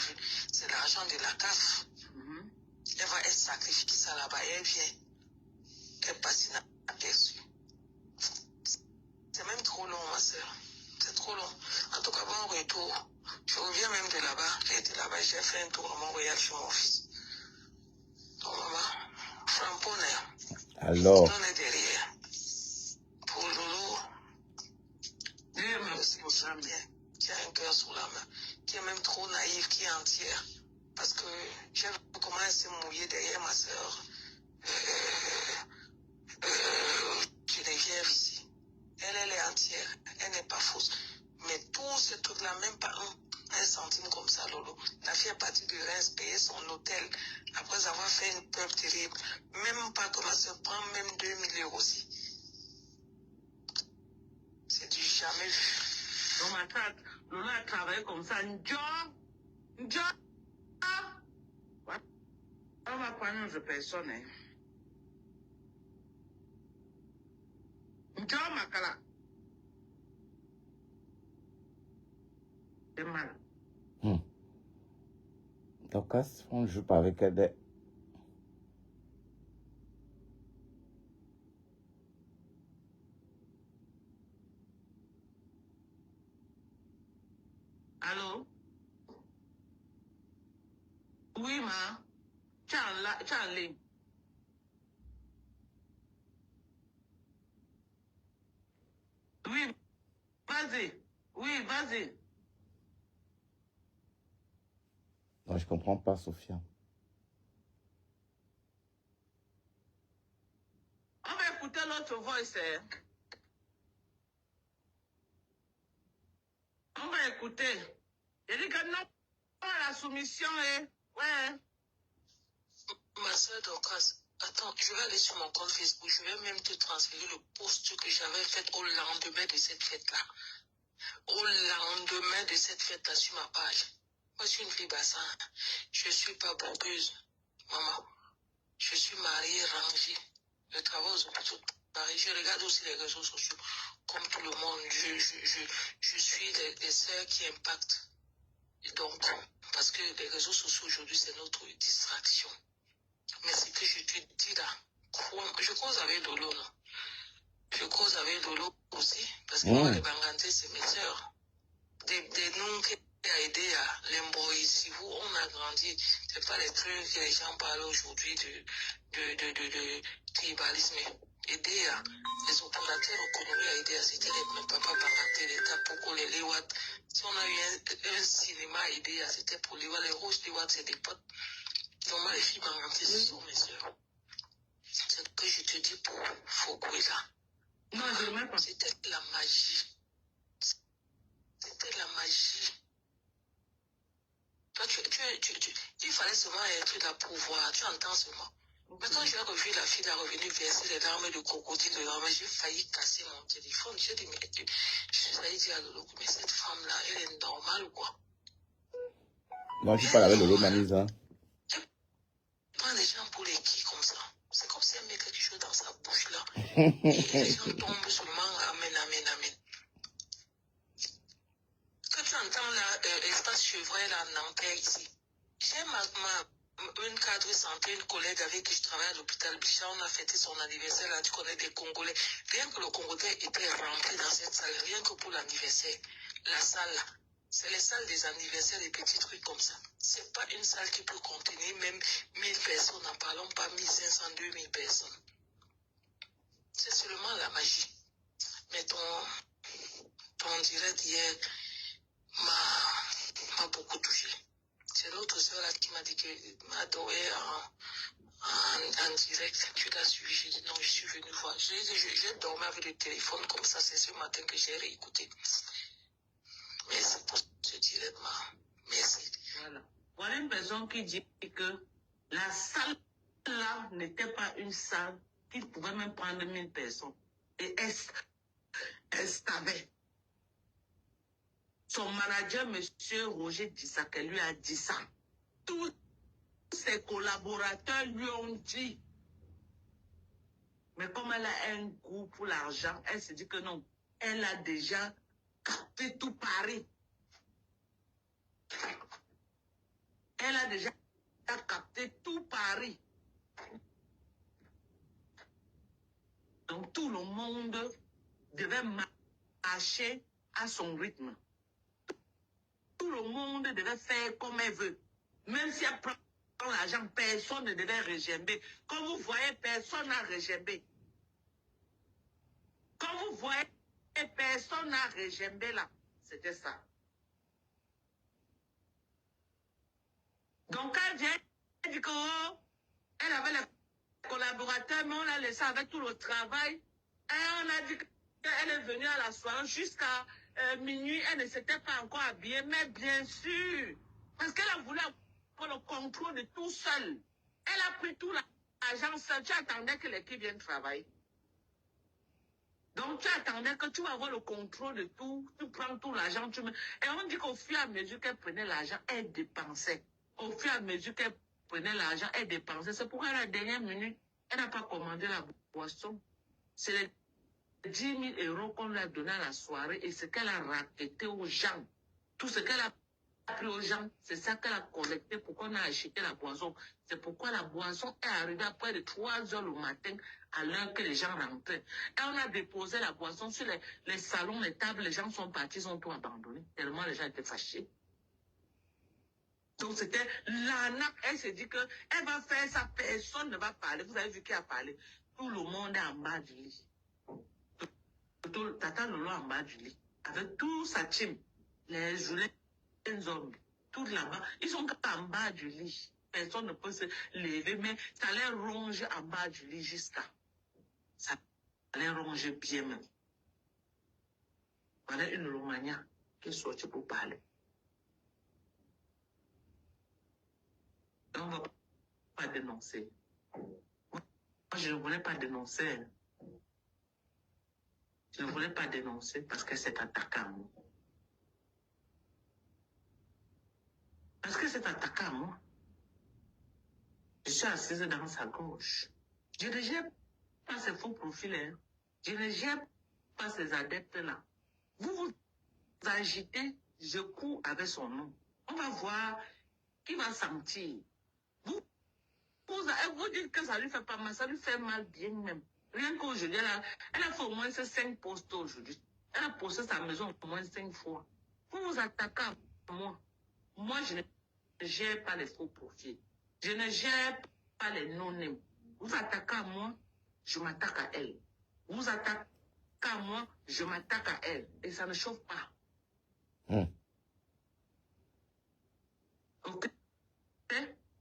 C'est l'argent de la CAF. Elle va être sacrifiée ça là-bas. Elle vient. Elle passe inaperçue. C'est même trop long, ma soeur. C'est trop long. En tout cas, bon retour. Je reviens même de là-bas. J'ai été là-bas, j'ai fait un tour à Montréal chez mon fils. Donc, maman, Framponnet, Alors, on est derrière. Pour Loulou, Dieu merci pour ça, bien. Qui a un cœur sous la main. Qui est même trop naïf, qui est entière. Parce que j'ai vu comment elle s'est mouillée derrière ma soeur. Geneviève ici. Elle est entière. Elle n'est pas fausse. Mais tout ce truc-là, même pas un centime comme ça, Lolo. La fille est partie de Reims, payer son hôtel, après avoir fait une peur terrible. Même pas que ma soeur prend même 2000 € aussi. C'est du jamais vu. Donc, ma tante, Lolo a travaillé comme ça. N'jo. On va prendre une personne. Hein. N'jo, Makala. C'est mal. donc, on joue pas avec elle. Allô? Oui, ma. Tu es en ligne. Oui, vas-y. Oui, vas-y. Non, je comprends pas, Sophia. On va écouter l'autre voice. Hein. On va écouter. Il dit que non, pas la soumission. Hein. Ouais. Ma soeur Dorcas, attends, je vais aller sur mon compte Facebook. Je vais même te transférer le post que j'avais fait au lendemain de cette fête-là. Au lendemain de cette fête-là sur ma page. Moi, je suis une fille bassin. Je ne suis pas bourgeuse, maman. Je suis mariée, rangée. Je travaille aux hôpitaux de Paris. Je regarde aussi les réseaux sociaux. Comme tout le monde, je suis les sœurs qui impactent. Et donc, parce que les réseaux sociaux aujourd'hui, c'est notre distraction. Mais ce que je te dis là, je cause avec Lolo, non? Je cause avec Lolo aussi. Parce que moi, les Banganté, c'est mes sœurs. Des noms qui a aidé à l'embrouille. Si vous, on a grandi, c'est pas les trucs que les gens parlent aujourd'hui de tribalisme. Aider à les opérateurs économiques à aider à c'était les papas Banganté, les Tapoko, les Lewat. Si on a eu un cinéma à aider à c'était pour les rouges Lewat, c'est des potes. Donc moi, les filles Banganté, ce sont mes sœurs. C'est ce que je te dis pour Fokuela. Non, je ne mets pas. C'était la magie. C'était la magie. Toi, il fallait seulement être là pour voir. Tu entends seulement. Mais quand j'ai revu la fille, elle est revenue verser les larmes de crocodile dedans, mais j'ai failli casser mon téléphone. J'ai dit, mais je failli dire à Lolo, mais cette femme-là, elle est normale ou quoi? Non, je parle avec Lolo Manisa. Elle prend les gens pour les qui comme ça. C'est comme si elle met quelque chose dans sa bouche là. Et les gens tombent seulement, amen, amen, amen. Quand tu entends l'espace chevreuil là, Nanterre ici, j'ai une cadre santé, une collègue avec qui je travaille à l'hôpital Bichat, on a fêté son anniversaire là, tu connais des Congolais. Rien que le Congolais était rempli dans cette salle, rien que pour l'anniversaire. La salle là, c'est les salles des anniversaires, des petits trucs comme ça. C'est pas une salle qui peut contenir même 1000 personnes, n'en parlons pas 1500, 2000 personnes. C'est seulement la magie. Mais ton direct hier m'a beaucoup touché. C'est l'autre soeur là qui m'a dit que m'a adoré en direct. Tu l'as suivi. J'ai dit non, je suis venue voir. J'ai dormi avec le téléphone comme ça. C'est ce matin que j'ai réécouté. Merci pour ce direct, merci. Voilà. Voilà une personne qui dit que la salle là n'était pas une salle qui pouvait même prendre 1000 personnes. Et elle savait. Son manager, M. Roger Dissak, lui a dit ça. Tous ses collaborateurs lui ont dit. Mais comme elle a un goût pour l'argent, elle se dit que non. Elle a déjà capté tout Paris. Elle a déjà capté tout Paris. Donc tout le monde devait marcher à son rythme. Tout le monde devait faire comme elle veut. Même si elle prend l'argent, personne ne devait régimber. Quand vous voyez, personne n'a régimber. Quand vous voyez, personne n'a régimber là. C'était ça. Donc, quand elle vient, elle dit qu'elle avait les collaborateurs, mais on l'a laissé avec tout le travail. Et on a dit qu'elle est venue à la soirée jusqu'à minuit. Elle ne s'était pas encore habillée, mais bien sûr, parce qu'elle a voulu avoir le contrôle de tout seul. Elle a pris tout l'argent seul. Tu attendais que l'équipe vienne travailler. Donc, tu attendais que tu vas avoir le contrôle de tout. Tu prends tout l'argent. Et on dit qu'au fur et à mesure qu'elle prenait l'argent, elle dépensait. Au fur et à mesure qu'elle prenait l'argent, elle dépensait. C'est pourquoi à la dernière minute, elle n'a pas commandé la boisson. C'est les 10 000 € qu'on lui a donné à la soirée et ce qu'elle a raquetté aux gens. Tout ce qu'elle a pris aux gens, c'est ça qu'elle a collecté pour qu'on a acheté la boisson. C'est pourquoi la boisson est arrivée à près de 3 heures le matin à l'heure que les gens rentraient. Et on a déposé la boisson sur les salons, les tables, les gens sont partis, ils ont tout abandonné. Tellement les gens étaient fâchés. Donc c'était l'arnaque. Elle s'est dit qu'elle va faire ça, personne ne va parler. Vous avez vu qui a parlé? Tout le monde est en bas du lit. Tata Lolo en bas du lit. Avec tout sa team. Les Julien zombies. Tout là-bas. Ils sont en bas du lit. Personne ne peut se lever, mais ça les ronge en bas du lit jusqu'à. Ça les ronge bien même. Voilà une Romagna qui est sortie pour parler. On ne va pas dénoncer. Moi, je ne voulais pas dénoncer. Je ne voulais pas dénoncer parce que c'est attaqué à moi. Parce que c'est attaqué à moi. Je suis assise dans sa gauche. Je ne gère pas ces faux profils. Hein. Je ne gère pas ces adeptes-là. Vous vous agitez, je cours avec son nom. On va voir qui va sentir. Vous dites que ça lui fait pas mal, ça lui fait mal bien même. Rien qu'aujourd'hui, elle a fait au moins 5 postes aujourd'hui. Elle a posté sa maison au moins 5 fois. Vous vous attaquez à moi. Moi, je ne gère pas les faux profils. Je ne gère pas les non-names. Vous attaquez à moi, je m'attaque à elle. Vous attaquez à moi, je m'attaque à elle. Et ça ne chauffe pas. Ok?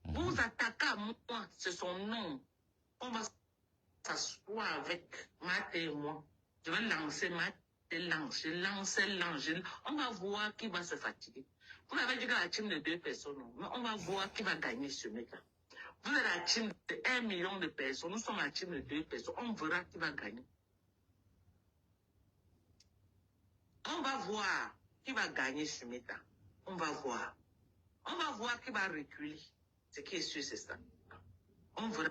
Vous attaquez à moi, c'est son nom. On va s'asseoir avec Matt et moi. Je vais lancer Matt et lance. On va voir qui va se fatiguer. Vous avez dit que la team de 2 personnes, mais on va voir qui va gagner ce mec-là. Vous êtes la team de 1 million de personnes, nous sommes la team de 2 personnes. On verra qui va gagner. On va voir qui va gagner ce mec-là. On va voir. On va voir qui va reculer. Ce qui est sûr, c'est ça. On verra.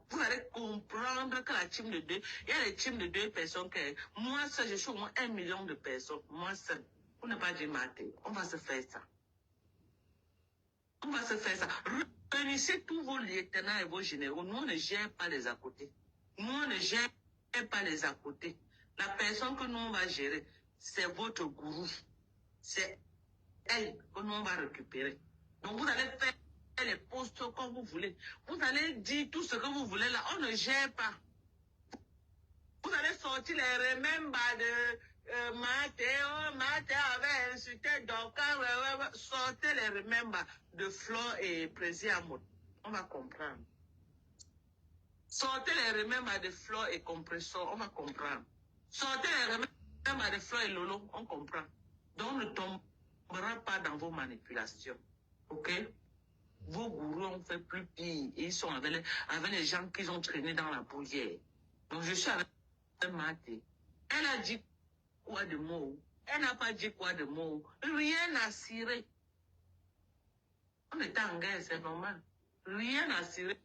Vous allez comprendre que la team de 2, il y a les teams de 2 personnes. Moi, ça, je suis au moins 1 million de personnes. Moi, ça, on n'a pas dit mater. On va se faire ça. On va se faire ça. Réunissez tous vos lieutenants et vos généraux. Nous, on ne gère pas les à côté. Nous, on ne gère pas les à côté. La personne que nous, on va gérer, c'est votre gourou. C'est elle que nous, on va récupérer. Donc, vous allez faire les postes comme vous voulez. Vous allez dire tout ce que vous voulez là. On ne gère pas. Vous allez sortir les remembers de Matteo avait insulté Dokar. Sortez les remembers de Flo et Président. On va comprendre. Sortez les remembers de Flo et Compressor. On va comprendre. Sortez les remembers de Flo et Lolo. On comprend. Donc, ne tombera pas dans vos manipulations. OK? Vos gourous ont fait plus pire. Ils sont avec les gens qu'ils ont traînés dans la bouillière. Donc, je suis avec Maté. Elle a dit quoi de mots? Elle n'a pas dit quoi de mots. Rien n'a ciré. On était en guerre, c'est normal. Rien n'a ciré.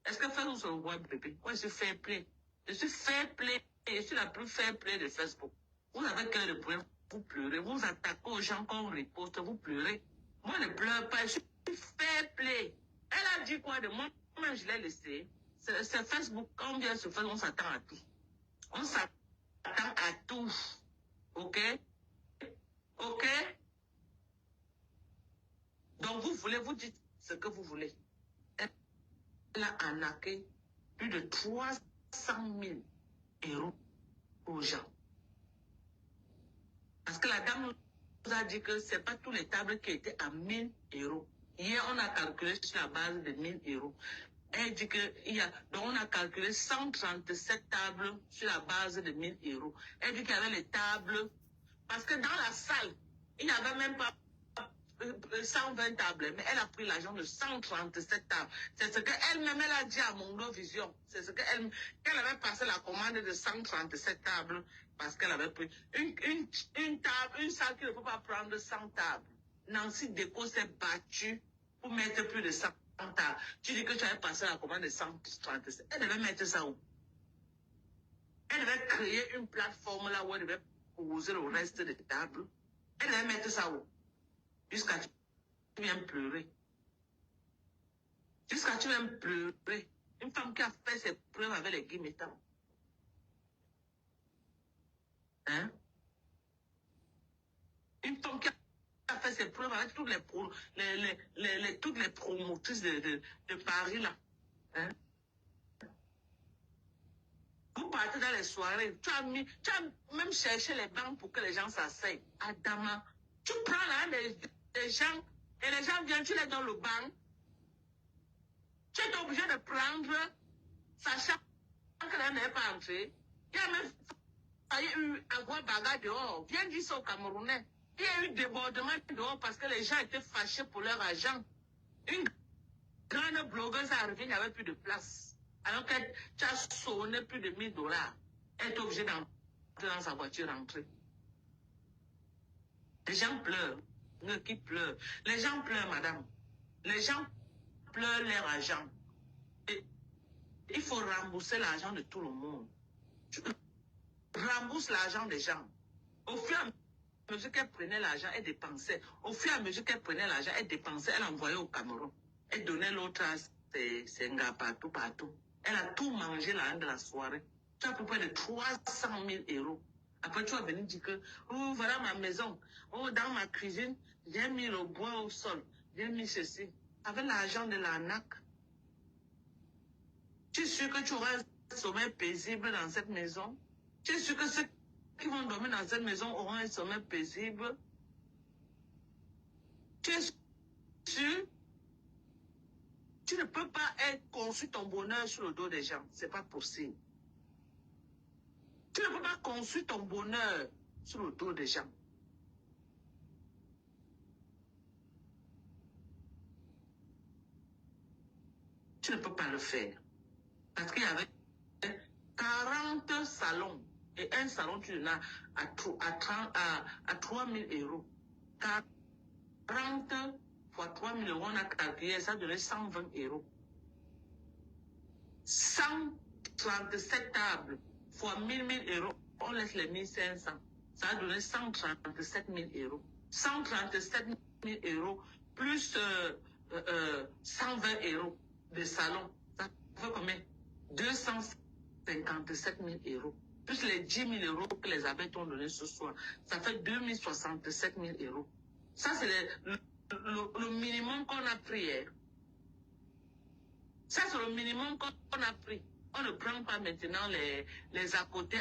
Est-ce que Facebook se voit, bébé? Moi, je suis fair play. Je suis fair play. Je suis la plus fair play de Facebook. Vous avez cœur de problème, vous pleurez. Vous attaquez aux gens qu'on riposte, vous pleurez. Moi, je ne pleure pas. Je suis fair play. Elle a dit quoi de moi? Moi, je l'ai laissé. C'est Facebook. Quand on vient sur Facebook, on s'attend à tout. On s'attend à tout. OK? Ok? Donc vous voulez, vous dites ce que vous voulez. Elle a arnaqué plus de 300 000 euros aux gens. Parce que la dame nous a dit que ce n'est pas tous les tables qui étaient à 1 000 euros. Hier, on a calculé sur la base de 1 000 euros. Elle dit donc on a calculé 137 tables sur la base de 1 000 euros. Elle dit qu'il y avait les tables, parce que dans la salle, il n'y avait même pas 120 tables, mais elle a pris l'argent de 137 tables. C'est ce qu'elle-même, elle a dit à Mondo Vision. C'est ce qu'elle avait passé la commande de 137 tables, parce qu'elle avait pris une table, une salle qui ne peut pas prendre 100 tables. Nancy Déco s'est battue pour mettre plus de 100 tables. Tu dis que tu avais passé la commande de 137. Elle devait mettre ça où? Elle devait créer une plateforme là où elle devait poser le reste des tables. Elle devait mettre ça où? Jusqu'à tu viens pleurer. Jusqu'à tu viens pleurer. Une femme qui a fait ses preuves avec les guillemets. Hein? Une femme qui a fait ses preuves avec toutes les promotrices de Paris là. Hein? Vous partez dans les soirées, tu as même cherché les banques pour que les gens s'asseyent. Adama, tu prends là des gens et les gens viennent, tu les donnes le banc. Tu es obligé de prendre, sachant que là n'est pas entré. Il y a même failli avoir bagarre dehors. Viens dire ça aux Camerounais. Il y a eu débordement dehors parce que les gens étaient fâchés pour leur argent. Une grande blogueuse est arrivée, il n'y avait plus de place. Alors que tu as sonné plus de 1 000 $. Elle est obligée d'entrer dans sa voiture, rentrer. Les gens pleurent. Qui pleurent. Les gens pleurent, madame. Les gens pleurent leur argent. Et il faut rembourser l'argent de tout le monde. Tu rembourses l'argent des gens. Au fur et à mesure qu'elle prenait l'argent, elle dépensait. Au fur et à mesure qu'elle prenait l'argent, elle dépensait, elle envoyait au Cameroun. Elle donnait l'autre à ses gars partout. Elle a tout mangé l'argent de la soirée. Tu as à peu près de 300 000 euros. Après, tu vas venir dire que, oh, voilà ma maison. Oh, dans ma cuisine, j'ai mis le bois au sol. J'ai mis ceci. Avec l'argent de l'arnaque. Tu es sûr que tu auras un sommeil paisible dans cette maison? Tu es sûr que ceux qui vont dormir dans cette maison auront un sommeil paisible? Tu es sûr? Tu ne peux pas construire ton bonheur sur le dos des gens. Ce n'est pas possible. Tu ne peux pas construire ton bonheur sur le dos des gens. Tu ne peux pas le faire. Parce qu'il y avait 40 salons. Et un salon, tu l'as à 3 000 euros. 40 fois 3 000 euros, on a calculé, ça donnait 120 euros. 137 tables fois 1 000 euros, on laisse les 1 500. Ça a donné 137 000 euros. 137 000 euros plus 120 euros de salon. Ça fait combien? 257 000 euros. Plus les 10 000 euros que les abeilles t'ont donné ce soir. Ça fait 2067 000 euros. Ça, c'est le minimum qu'on a pris hier. Ça, c'est le minimum qu'on a pris. On ne prend pas maintenant les à côté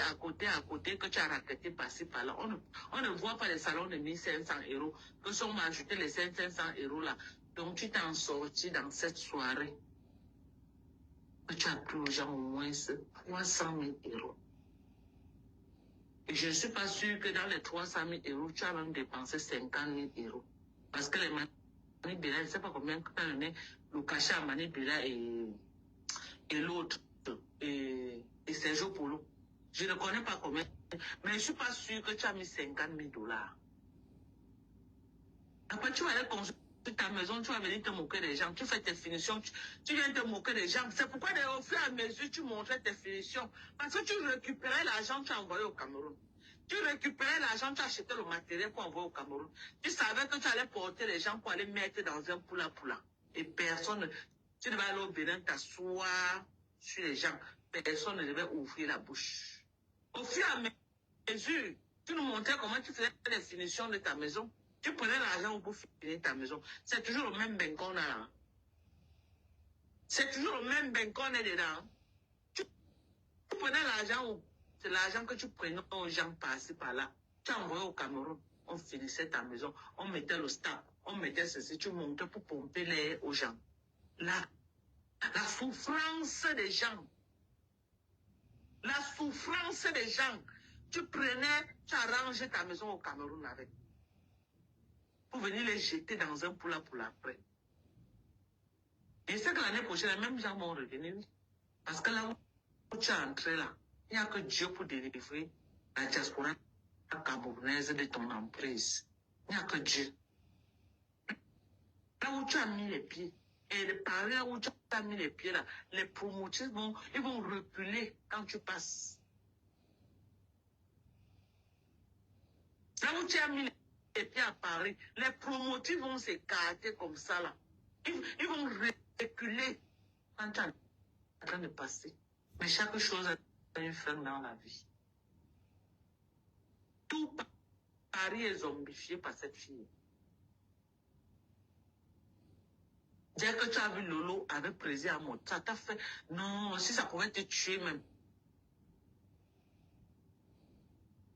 que tu as raquetté par-ci, par-là. On ne voit pas les salons de 1 500 euros que sont ajoutés les 500 euros là. Donc, tu t'en sortis dans cette soirée. Tu as pris aux gens au moins 300 000 euros. Et je ne suis pas sûre que dans les 300 000 euros, tu as même dépensé 50 000 euros. Parce que les Manibela, je ne sais pas combien tu as donné le cachet à Manibela et l'autre, et Sergio Polo. Je ne connais pas combien, mais je ne suis pas sûre que tu as mis 50 000 $. Après, tu vas aller construire ta maison, tu vas venir te moquer des gens, tu fais tes finitions, tu viens te moquer des gens. C'est pourquoi au fur et à mesure, tu montrais tes finitions. Parce que tu récupérais l'argent, tu as envoyé au Cameroun. Tu récupérais l'argent, tu achetais le matériel pour envoyer au Cameroun. Tu savais que tu allais porter les gens pour aller mettre dans un poula. Et personne, tu devais aller au Bénin t'asseoir sur les gens. Personne ne devait ouvrir la bouche. Au fur et à mesure, nous montrais comment tu faisais les finitions de ta maison. Tu prenais l'argent pour finir ta maison. C'est toujours le même bain qu'on a là. C'est toujours le même bain qu'on est dedans. Tu prenais l'argent, c'est l'argent que tu prenais aux gens par-ci, par-là. Tu envoyais au Cameroun. On finissait ta maison. On mettait le stade. On mettait ceci. Tu montais pour pomper l'air aux gens. Là, la souffrance des gens. La souffrance des gens. Tu prenais, tu arrangeais ta maison au Cameroun avec. Pour venir les jeter dans un poula pour l'après. Et c'est que l'année prochaine, les mêmes gens vont revenir. Parce que là où tu es entré là, il n'y a que Dieu pour délivrer la diaspora camerounaise de ton emprise. Il n'y a que Dieu. Là où tu as mis les pieds, et les paris là où tu as mis les pieds là, les promoteurs ils vont reculer quand tu passes. Là où tu as mis les pieds à Paris, les promoteurs vont s'écarter comme ça là. Ils vont reculer quand tu es en train de passer. Mais chaque chose a une fin dans la vie. Tout Paris est zombifié par cette fille. Dès que tu as vu Lolo avec plaisir à moi, ça t'a fait... Non, si ça pouvait te tuer même.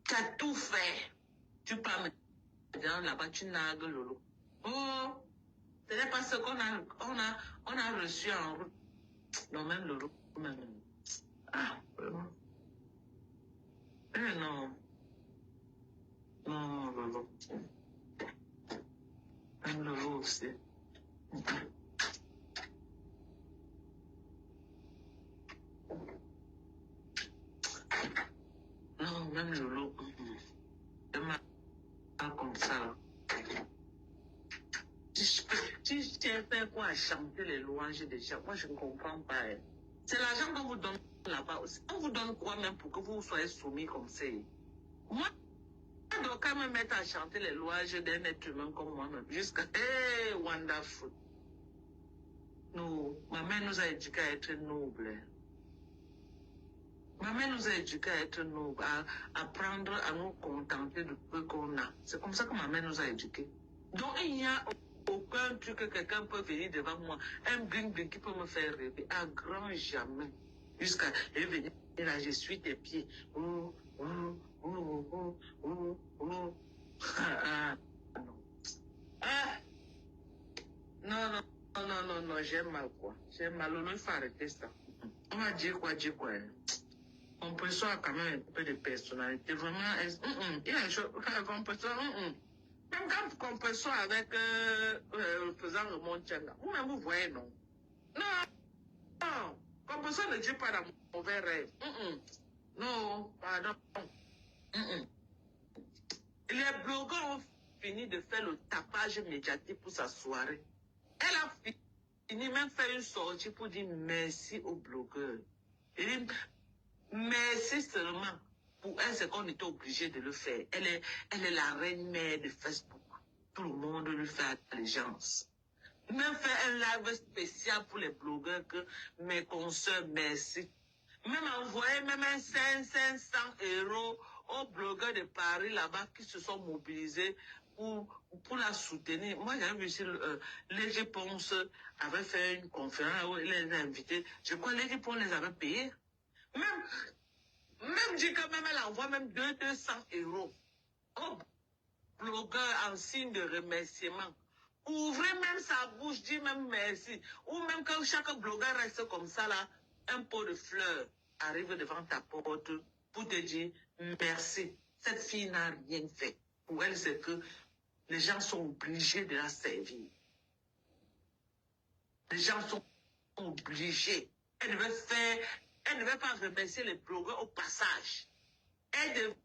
Tu as tout fait. Tu pars maintenant là-bas, tu nagues Lolo. Oh, ce n'est pas ce qu'on a reçu en route. Non, même Lolo, même. Ah, vraiment. Non. Non, Lolo. Même Lolo aussi. Non, même Lolo. Pas comme ça. Si tu as fait quoi à chanter les louanges des gens, moi je ne comprends pas. C'est l'argent qu'on vous donne là-bas aussi. On vous donne quoi même pour que vous soyez soumis comme ça? Moi, je dois quand même mettre à chanter les louanges d'un être humain comme moi-même. Jusqu'à... Hey, wonderful. Nous, ma mère nous a éduqués à être nobles. Ma mère nous a éduqués à être nobles, à apprendre à nous contenter du peu qu'on a. C'est comme ça que ma mère nous a éduqués. Donc il n'y a aucun truc que quelqu'un peut venir devant moi, un bling-bling qui peut me faire rêver, à grand jamais. Jusqu'à venir là, je suis tes pieds. Non, j'ai mal quoi. J'ai mal, il faut arrêter ça. On va dire quoi. Compression a quand même un peu de personnalité. Vraiment, il y a des choses, Compression, Même quand Compression avec faisant le Montchenga, vous-même vous voyez, non? Non, Compression ne dit pas dans mon mauvais rêve. Non, pardon. Les blogueurs ont fini de faire le tapage médiatique pour sa soirée. Elle a fini même faire une sortie pour dire merci aux blogueurs. Elle dit, merci seulement. Pour elle, c'est qu'on était obligé de le faire. Elle est la reine mère de Facebook. Tout le monde lui fait allégeance. Même faire un live spécial pour les blogueurs que mes consoeurs, merci. Même envoyer même un 500 € aux blogueurs de Paris là-bas qui se sont mobilisés pour la soutenir. Moi, j'avais vu ici, Léger Ponce avait fait une conférence où il les a invités. Je crois que Léger Ponce les avait payés. Même dit que même elle envoie même 200 € aux blogueurs en signe de remerciement. Ouvrez même sa bouche, dit même merci. Ou même quand chaque blogueur reste comme ça là, un pot de fleurs arrive devant ta porte pour te dire merci. Cette fille n'a rien fait. Pour elle, c'est que les gens sont obligés de la servir. Les gens sont obligés. Elle ne devait pas remercier les blogueurs au passage. Elle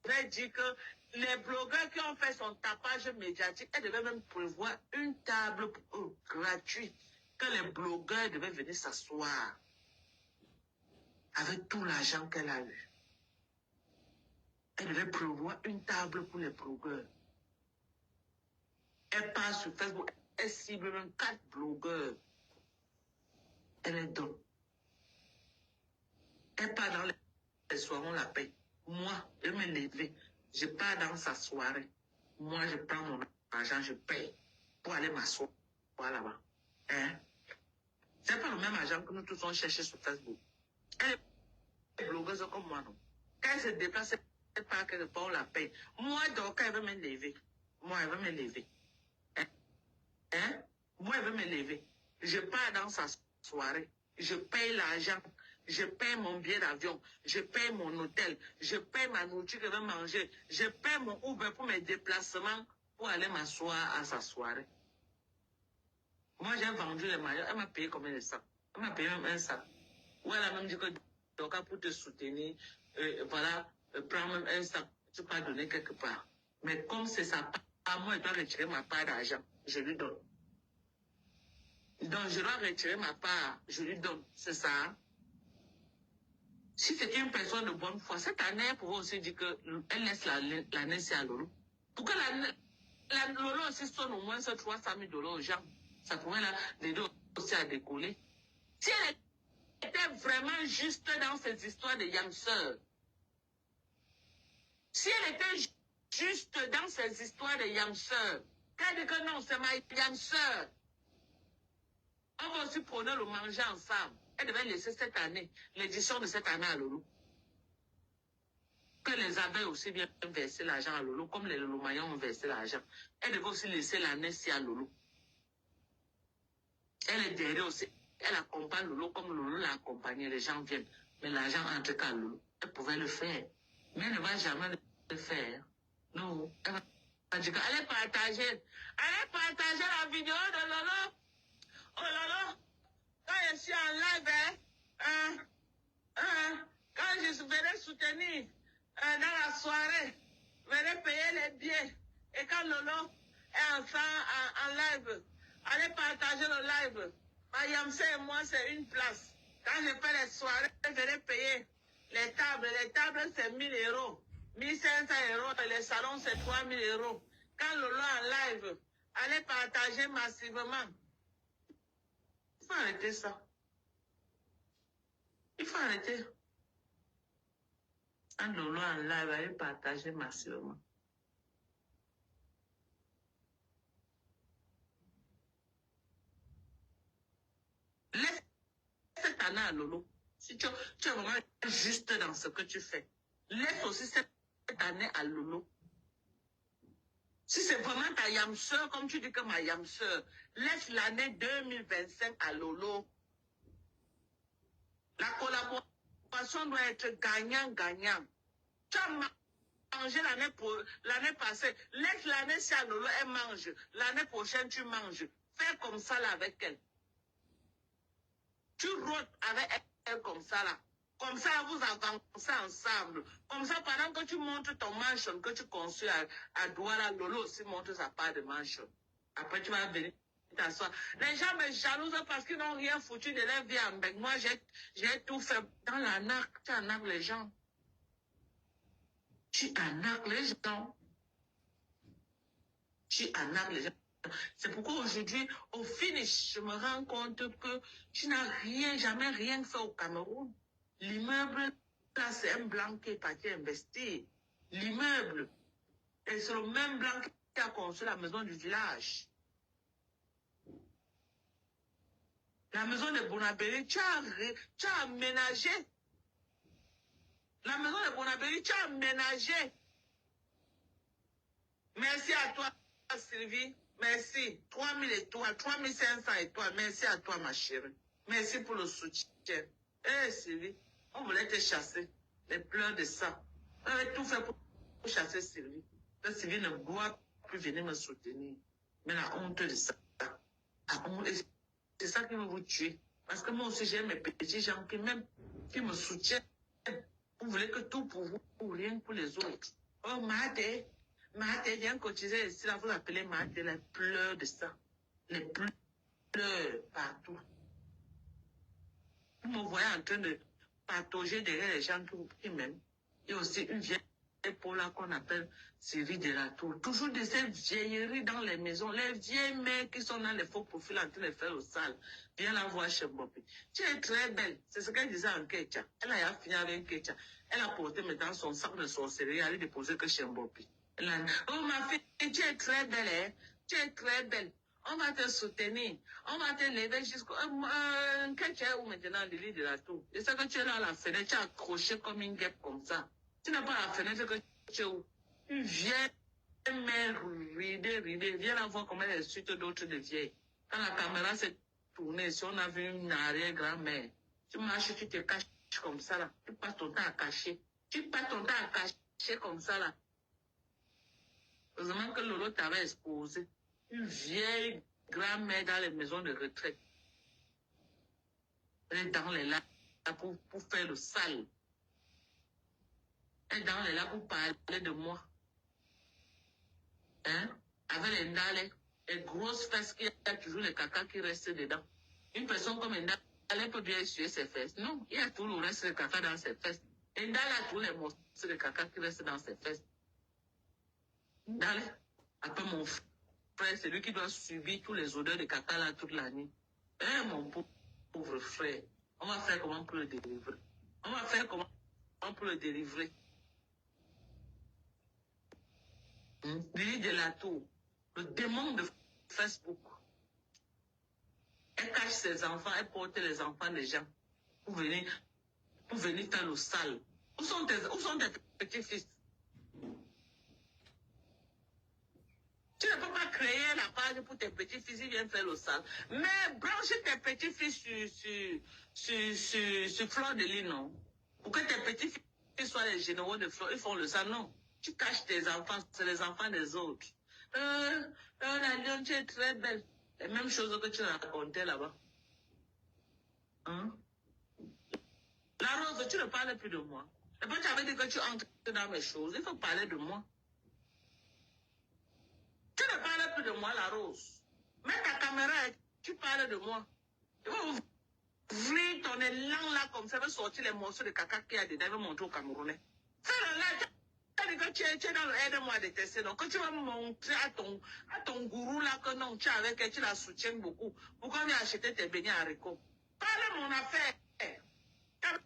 devait dire que les blogueurs qui ont fait son tapage médiatique, elle devait même prévoir une table pour eux, gratuite, que les blogueurs devaient venir s'asseoir avec tout l'argent qu'elle a eu. Elle devait prévoir une table pour les blogueurs. Elle passe sur Facebook, elle cible même 4 blogueurs. Elle est donne. Elle part dans les soirées, on la paye. Moi, je me lever. Je pars dans sa soirée. Moi, je prends mon argent, je paye pour aller m'asseoir là-bas. Hein? C'est pas le même argent que nous tous on cherché sur Facebook. Elle est blogueuse comme moi, non? Quand elle se déplace, elle part quelque part, on la paye. Moi, donc, elle veut me lever. Moi, elle veut me lever. Hein? Moi, elle veut me lever. Je pars dans sa soirée. Je paye l'argent. Je paye mon billet d'avion. Je paye mon hôtel. Je paye ma nourriture que je vais manger. Je paye mon Uber pour mes déplacements pour aller m'asseoir à sa soirée. Moi, j'ai vendu les maillots. Elle m'a payé combien de sacs? Elle m'a payé même un sac. Ou elle a même dit que donc, pour te soutenir, voilà, prends même un sac. Tu peux donner quelque part. Mais comme c'est sa part, moi, je dois retirer ma part d'argent. Je lui donne. Donc, je dois retirer ma part. Je lui donne. C'est ça. Hein? Si c'est une personne de bonne foi, cette année, elle pourrait aussi dire qu'elle laisse l'année à Lolo. Pour que la Lolo aussi sonne au moins 300 000 $ aux gens. Ça pourrait l'aider aussi à décoller. Si elle était vraiment juste dans ces histoires de yamseurs, si elle était juste dans ces histoires de yamseurs, qu'elle dit que non, c'est ma yamseur, on va aussi prôner le manger ensemble. Elle devait laisser cette année, l'édition de cette année à Lolo. Que les abeilles aussi viennent verser l'argent à Lolo, comme les Lolomayens ont versé l'argent. Elle devait aussi laisser l'année à Lolo. Elle est derrière aussi. Elle accompagne Lolo comme Lolo l'a accompagné. Les gens viennent. Mais l'argent entre qu'à Lolo. Elle pouvait le faire. Mais elle ne va jamais le faire. Non. Elle va dire allez partager. Allez partager la vidéo de Lolo. Oh Lolo. Quand je suis en live, quand je venais soutenir dans la soirée, venez payer les billets. Et quand Lolo est en live, allez partager le live. Mayamse et moi, c'est une place. Quand je fais les soirées, venez payer les tables. Les tables, c'est 1 000 €. 1 500 €. Et les salons, c'est 3 000 €. Quand Lolo est en live, allez partager massivement. Il faut arrêter ça. Il faut arrêter. Quand Lolo est en live, allez partager massivement. Laisse cette année à Lolo. Si tu es vraiment juste dans ce que tu fais, laisse aussi cette année à Lolo. Si c'est vraiment ta yamseur, comme tu dis que ma yamseur, laisse l'année 2025 à Lolo. La collaboration doit être gagnant-gagnant. Tu as mangé l'année passée. Laisse l'année si à Lolo, elle mange. L'année prochaine, tu manges. Fais comme ça là avec elle. Tu rôdes avec elle comme ça là. Comme ça, vous avancez ensemble. Comme ça, pendant que tu montes ton mansion que tu construis à Douala, Lolo aussi monte sa part de mansion. Après, tu vas venir t'asseoir. Les gens me jalousent parce qu'ils n'ont rien foutu de leur vie avec moi. J'ai tout fait dans l'arnaque. Tu arnaques les gens. Tu arnaques les gens. Tu arnaques les gens. C'est pourquoi aujourd'hui, au finish, je me rends compte que tu n'as jamais rien fait au Cameroun. L'immeuble, là, c'est un blanc qui est parti investir. L'immeuble, et c'est le même blanc qui a construit la maison du village. La maison de Bonabéry, tu as aménagé. La maison de Bonabéry, tu as aménagé. Merci à toi, Sylvie. Merci. 3 000 étoiles, 3 500 étoiles. Merci à toi, ma chérie. Merci pour le soutien. Eh, Sylvie, on voulait te chasser. Les pleurs de sang. On avait tout fait pour chasser Sylvie. La Sylvie ne doit plus venir me soutenir. Mais la honte de ça. La honte, c'est ça qui va vous tuer. Parce que moi aussi, j'ai mes petits gens qui me soutiennent. Vous voulez que tout pour vous, ou rien pour les autres. Oh, Maté vient cotiser ici, là, vous appelez Maté, les pleurs de ça. Les pleurs partout. Vous me voyez en train de patauger derrière les gens qui m'aiment. Et aussi une vieille pour là qu'on appelle Sylvie Delatour. Toujours de ces vieilleries dans les maisons. Les vieilles mères qui sont dans les faux profils en train de faire au sale. Viens la voir chez Mbopi. Tu es très belle. C'est ce qu'elle disait en Ketia. Elle a fini avec Ketia. Elle a porté maintenant son sac de sorcellerie. Elle a déposé que chez Mbopi. Elle a dit, oh ma fille, tu es très belle, hein? Tu es très belle. On va te soutenir. On va te lever jusqu'au... Ketia où maintenant le lit de la tour. Et c'est que tu es là à la fenêtre. Tu es accroché comme une guêpe comme ça. Tu n'as pas la fenêtre que tu es où? Tu viens, mère, rider. Viens la voir comment elle suite d'autres de vieilles. Quand la caméra s'est tournée, si on a vu une arrière-grand-mère, tu marches, tu te caches comme ça là. Tu passes ton temps à cacher. Tu passes ton temps à cacher comme ça là. Heureusement que Lolo t'avait exposé. Une vieille grand-mère dans les maisons de retraite. Elle est dans les lacs pour faire le sale. Elle est dans les lacs pour parler de moi. Hein? Avec les ndales, les grosses fesses qui a toujours les caca qui restent dedans. Une personne comme Ndale, elle peut bien essuyer ses fesses. Non, il y a tout le reste de caca dans ses fesses. Ndale a tous les morceaux de caca qui restent dans ses fesses. Ndale, après mon frère, c'est lui qui doit subir tous les odeurs de caca là toute la nuit. Hein, mon pauvre frère, on va faire comment pour le délivrer? On va faire comment pour le délivrer? Lily de la tour, le démon de Facebook. Elle cache ses enfants, elle porte les enfants des gens pour venir faire le sale. Où sont tes petits-fils? Tu ne peux pas créer la page pour tes petits-fils, ils viennent faire le sale. Mais branche tes petits-fils sur Fleur de Lys, non? Pour que tes petits-fils soient les généraux de Fleur, ils font le sale, non? Tu caches tes enfants, c'est les enfants des autres. La lionne, tu es très belle. Les mêmes choses que tu racontais là-bas. Hein? La Rose, tu ne parles plus de moi. Et puis tu avais dit que tu entres dans mes choses. Il faut parler de moi. Tu ne parles plus de moi, la Rose. Mets ta caméra et tu parles de moi. Il faut ouvrir ton élan là comme ça, il va sortir les morceaux de caca qu'il y a dedans, il va montrer aux Camerounais. Fais-le là. Que tu es dans le aide-moi à détester, donc quand tu vas montrer à ton gourou là que non, tu es avec elle, tu la soutiens beaucoup. Pourquoi on vient acheter tes beignets haricots? Parle mon affaire. Quand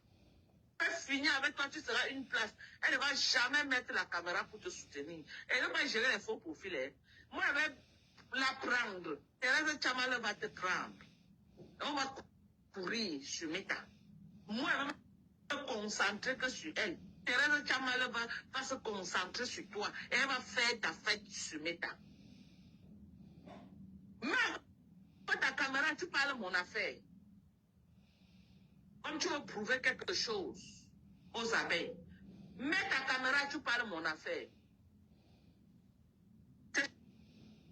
elle finit avec toi, tu seras une place. Elle ne va jamais mettre la caméra pour te soutenir. Elle ne va pas gérer les faux profils. Hein. Moi, je vais la prendre. Thérèse Tchamal va te prendre. On va courir sur Meta. Moi, je vais me concentrer que sur elle. Thérèse Tchamal va se concentrer sur toi et elle va faire ta fête sur Meta. Mais, quand ta caméra, tu parles mon affaire. Comme tu veux prouver quelque chose aux abeilles, mets ta caméra, tu parles mon affaire.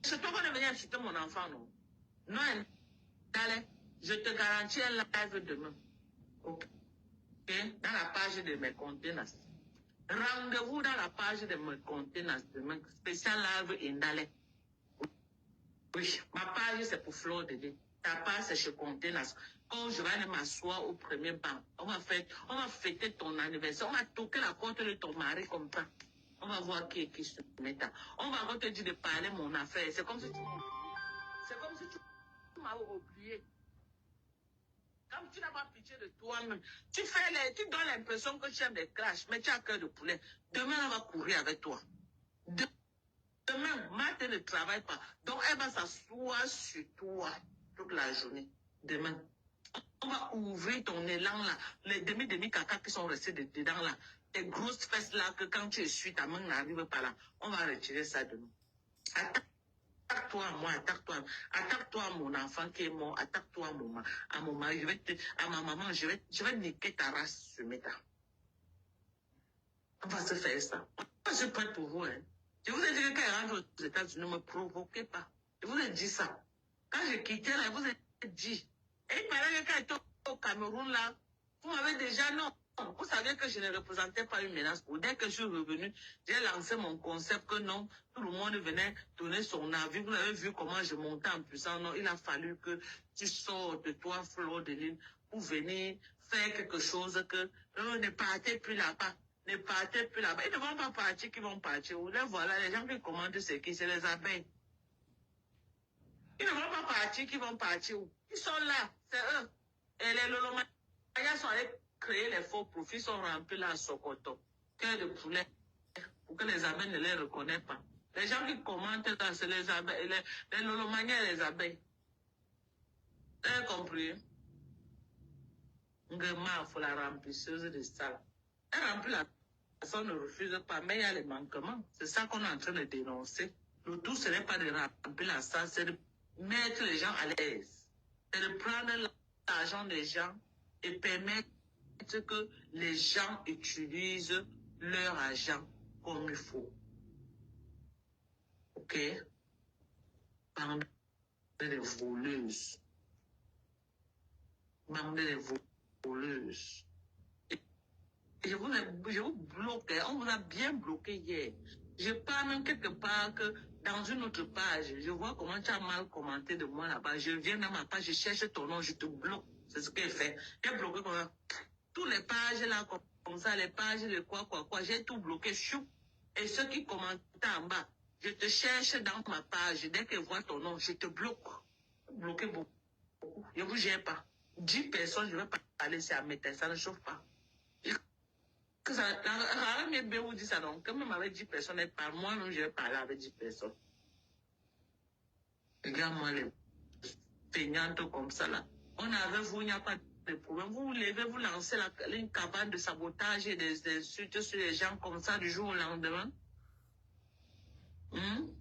C'est toi qui venir acheter mon enfant, non? Non, allez, je te garantis un live demain. Ok? Dans la page de mes conteneurs. Rendez-vous dans la page de mes conteneurs demain. Spécial live Ndale. Oui, ma page c'est pour Fleur de Lys. Ta page c'est chez Conteneurs. Quand je vais aller m'asseoir au premier banc, on va fêter ton anniversaire. On va toquer la porte de ton mari comme ça. On va voir qui se met là. On va te dire de parler mon affaire. C'est comme si tu m'as oublié. Comme tu n'as pas pitié de toi-même. Tu donnes l'impression que tu aimes des clashs, mais tu as cœur de poulet. Demain, on va courir avec toi. Demain, Marthe ne travaille pas. Donc, elle va s'asseoir sur toi toute la journée. Demain. On va ouvrir ton élan là. Les demi-caca qui sont restés dedans là. Tes grosses fesses là que quand tu essuies, ta main n'arrive pas là. On va retirer ça de nous. Attaque-toi à moi, attaque-toi. Attaque-toi à mon enfant qui est mort. Attaque-toi à mon mari. À ma maman, je vais niquer ta race sur Meta. On va se faire ça. Moi, je suis prête pour vous. Hein. Je vous ai dit que quand elle rentre aux États-Unis, ne me provoquez pas. Je vous ai dit ça. Quand j'ai quitté là, je vous ai dit. Et il paraît que quand j'étais au Cameroun là, vous m'avez déjà non. Vous savez que je ne représentais pas une menace. Dès que je suis revenu, j'ai lancé mon concept que non, tout le monde venait donner son avis. Vous avez vu comment je montais en puissance. Non, il a fallu que tu sortes de toi, Fleur de Lys, pour venir faire quelque chose que ne partez plus là-bas. ne partez plus là-bas. Ils ne vont pas partir, qui vont partir. Là, voilà, les gens qui commandent, c'est qui? C'est les abeilles. Ils ne vont pas partir, qui vont partir où? Ils sont là, c'est eux. Et les Lolomaya sont allés créer les faux profits, sont remplis là à Sokoto. Cœur de poulet, pour que les abeilles ne les reconnaissent pas. Les gens qui commentent là, c'est les abeilles, les Lolomaya et les abeilles. Vous avez compris? Ngema, il faut la remplisseuse de ça. Elle remplit la personne ne refuse pas, mais il y a les manquements. C'est ça qu'on est en train de dénoncer. Le tout, ce n'est pas de remplir la salle, c'est de mettre les gens à l'aise. C'est de prendre l'argent des gens et permettre que les gens utilisent leur argent comme il faut. OK? Bande de voleuses. Bande de voleuses. Je vous bloque, on vous a bien bloqué hier. Je parle même quelque part que dans une autre page, je vois comment tu as mal commenté de moi là-bas. Je viens dans ma page, je cherche ton nom, je te bloque. C'est ce que j'ai fait. J'ai bloqué comme ça. Toutes les pages là, comme ça, les pages de quoi, j'ai tout bloqué. Chou. Et ceux qui commentent en bas, je te cherche dans ma page. Dès que je vois ton nom, je te bloque. Bloqué beaucoup. Je ne vous gère pas. 10 personnes, je ne vais pas parler, c'est à mettre, ça ne chauffe pas. Que ça, la même vous dit ça donc, quand même avec 10 personnes, et par moi, je vais parler avec 10 personnes. Regarde-moi les peignantes comme ça là. On est avec vous, il n'y a pas de problème. Vous vous levez, vous lancez une cabane de sabotage et des insultes sur les gens comme ça du jour au lendemain.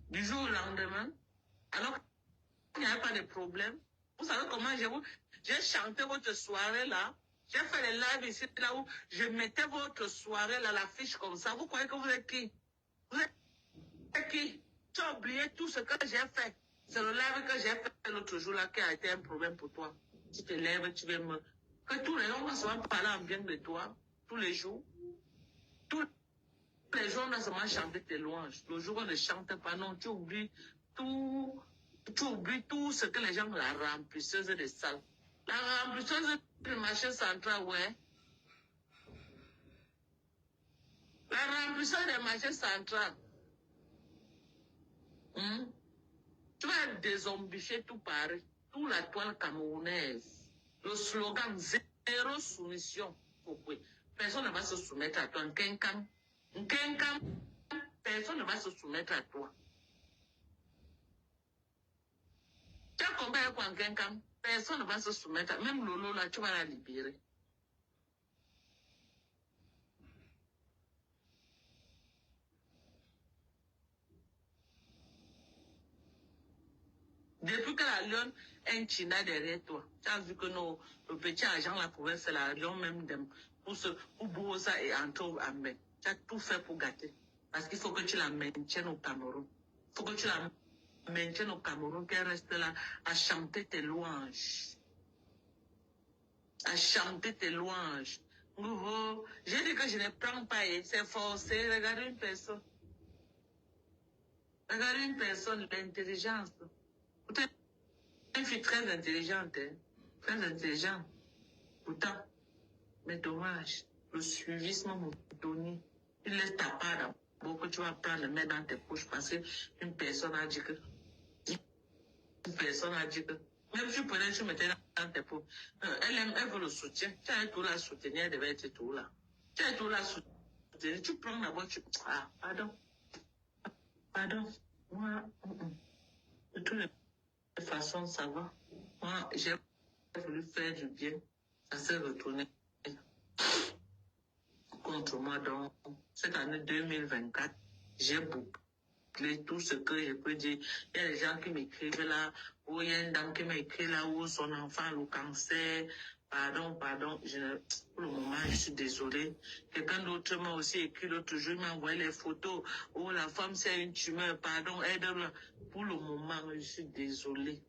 Du jour au lendemain. Alors qu'il n'y a pas de problème. Vous savez comment j'ai chanté votre soirée là. J'ai fait les lives ici, là où je mettais votre soirée là, l'affiche comme ça. Vous croyez que vous êtes qui? Vous êtes qui? Tu as oublié tout ce que j'ai fait. C'est le live que j'ai fait l'autre jour là qui a été un problème pour toi. Tu te lèves, tu veux me... Que tous les gens se vont parler en bien de toi, tous les jours. Tous les jours, on a seulement chanté tes louanges. Le jour où on ne chante pas, non, tu oublies tout ce que les gens, la remplisseuse de salles. La remplisseuse du marché central, ouais. La remplisseuse du marché central. Tu vas dézombifier tout Paris, toute la toile camerounaise. Le slogan zéro soumission. Personne ne va se soumettre à toi. Nkenkan, personne ne va se soumettre à toi. Tu as combien avec Nkenkan? Personne ne va se soumettre à toi. Même Lolo, là, tu vas la libérer. Depuis que la lionne est un china derrière toi, tu as vu que le petit agent là pouvait faire la lionne même pour Bosa et Anto Ambe. Tu as tout fait pour gâter. Parce qu'il faut que tu la maintiennes au Cameroun. Il faut que tu la maintiennes au Cameroun, qu'elle reste là à chanter tes louanges. À chanter tes louanges. J'ai dit que je ne prends pas, c'est forcé. Regardez une personne. Regardez une personne, l'intelligence. Peut-être une fille très intelligente, hein? Très intelligente. Pourtant, mais dommage, le suivisme m'a donné. Tu laisses ta part d'abord que tu vas prendre le mettre dans tes poches parce qu'une personne a dit que. Même si tu mettais dans tes poches, elle veut le soutien. Tu as tout la soutenir, elle devait être tout là. Tu as tout la soutenir. Tu prends d'abord, ah, pardon. Moi, de toutes les façons, ça va. Moi, j'ai voulu faire du bien. Ça s'est retourné contre moi. Donc, cette année 2024, j'ai bouclé tout ce que je peux dire. Il y a des gens qui m'écrivent là, ou il y a une dame qui m'a écrit là, où son enfant a le cancer. Pardon, pour le moment, je suis désolée. Quelqu'un d'autre m'a aussi écrit l'autre jour, il m'a envoyé les photos. Oh, la femme, c'est une tumeur, pardon, aide-la. Pour le moment, je suis désolée.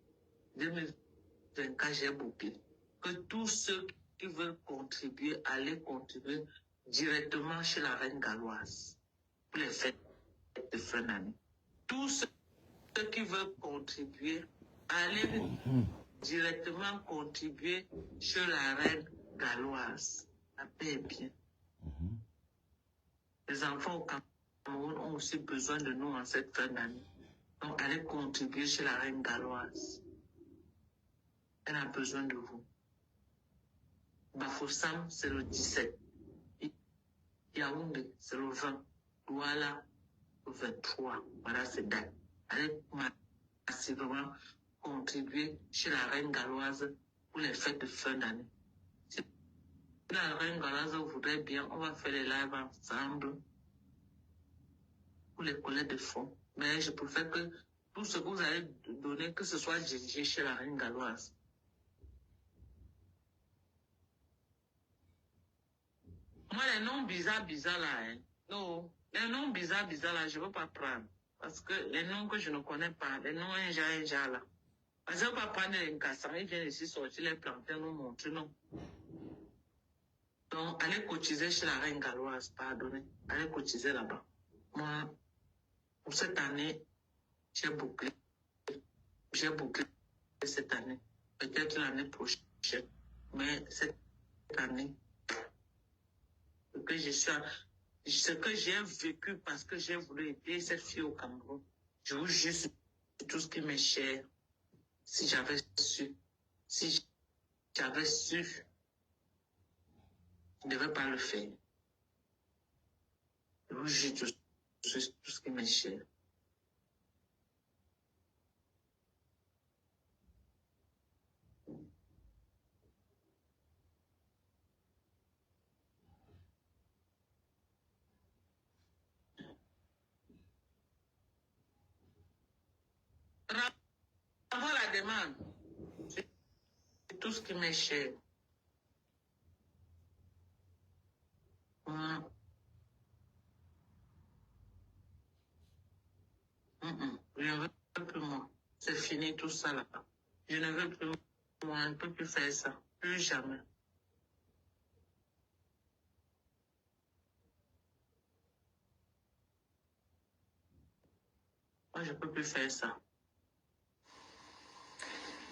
2024, j'ai bouclé. Que tous ceux qui veulent contribuer, allez contribuer directement chez la reine galloise pour les fêtes de fin d'année. Tous ceux qui veulent contribuer, allez directement contribuer chez la reine galloise. La paix est bien. Les enfants au Cameroun ont aussi besoin de nous en cette fin d'année. Donc, allez contribuer chez la reine galloise. Elle a besoin de vous. Bafoussam, c'est le 17. Yaoundé, c'est le 20. Douala, le 23. Voilà ces dates. Allez massivement contribuer chez la reine galloise pour les fêtes de fin d'année. Si la reine galloise voudrait bien, on va faire les lives ensemble pour les collectes de fonds. Mais je préfère que tout ce que vous allez donner, que ce soit dirigé chez la reine galloise. Moi, les noms bizarres là, hein. Non, les noms bizarres là, je ne veux pas prendre. Parce que les noms que je ne connais pas, les noms un genre là. Parce que je ne veux pas prendre les cassants, ils viennent ici sortir les plantains, nous montrer, non. Donc, allez cotiser chez la reine galloise, pardonnez. Allez cotiser là-bas. Moi, pour cette année, j'ai bouclé cette année. Peut-être l'année prochaine. Mais cette année, ce que j'ai vécu parce que j'ai voulu aider cette fille au Cameroun. Je vous jure sur tout ce qui m'est cher. Si j'avais su, je ne devais pas le faire. Je vous jure tout ce qui m'est cher. Renvoie la demande. C'est tout ce qui m'est cher. Je ne veux plus moi. C'est fini tout ça là. Je ne veux plus moi. Je ne peux plus faire ça. Plus jamais. Moi, je ne peux plus faire ça.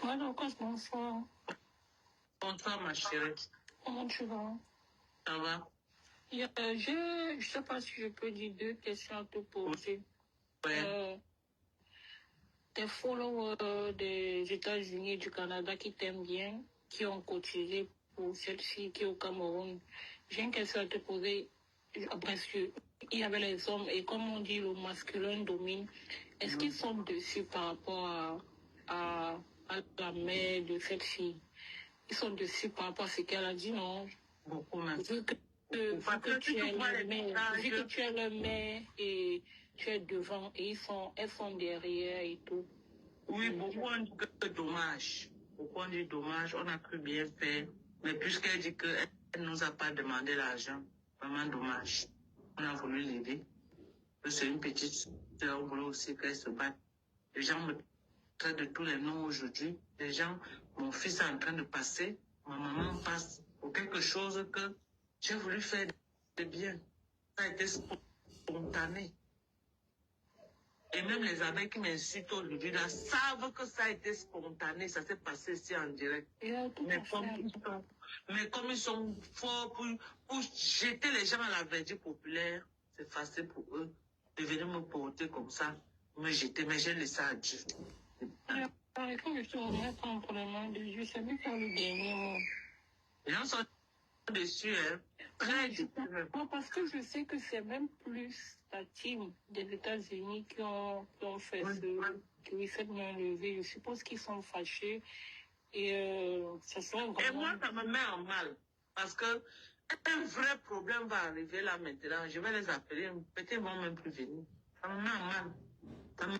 Voilà, bonsoir. Bonsoir, ma chérie. Comment tu vas? Ça va? Je ne sais pas si je peux dire 2 questions à te poser. Ouais. Tes followers des États-Unis et du Canada qui t'aiment bien, qui ont cotisé pour cette fille qui est au Cameroun. J'ai une question à te poser. Parce qu'il y avait les hommes, et comme on dit, le masculin domine. Est-ce qu'ils sont dessus par rapport à la mère de cette fille? Ils sont dessus par rapport à ce qu'elle a dit, non? Beaucoup même. Vu que tu es le mère et tu es devant et elles sont derrière et tout. Oui, beaucoup ont dit que dommage. Beaucoup ont dit dommage, on a cru bien faire. Mais puisqu'elle dit qu'elle ne nous a pas demandé l'argent, vraiment dommage. On a voulu l'aider. C'est une petite soeur, on voulait aussi qu'elle se batte. Les gens me traitent de tous les noms aujourd'hui. Les gens, mon fils est en train de passer, ma maman passe pour quelque chose que j'ai voulu faire de bien. Ça a été spontané. Et même les abeilles qui m'insultent aujourd'hui là savent que ça a été spontané, ça s'est passé ici en direct. Mais comme ils sont forts pour jeter les gens à la verdure populaire, c'est facile pour eux de venir me porter comme ça, me jeter, mais j'ai laissé à Dieu. Quand je te remettre entre les mains de Dieu, c'est lui qui a le dernier mot. Les gens sont dessus, hein. Très dessus. Parce que je sais que c'est même plus la team des États-Unis qui ont fait cette main levée. Je suppose qu'ils sont fâchés. Et ça serait vraiment... Et moi, ça me met en mal. Parce que un vrai problème va arriver là maintenant. Je vais les appeler. Peut-être qu'ils vont même plus venir. Ça me met en mal. Ça me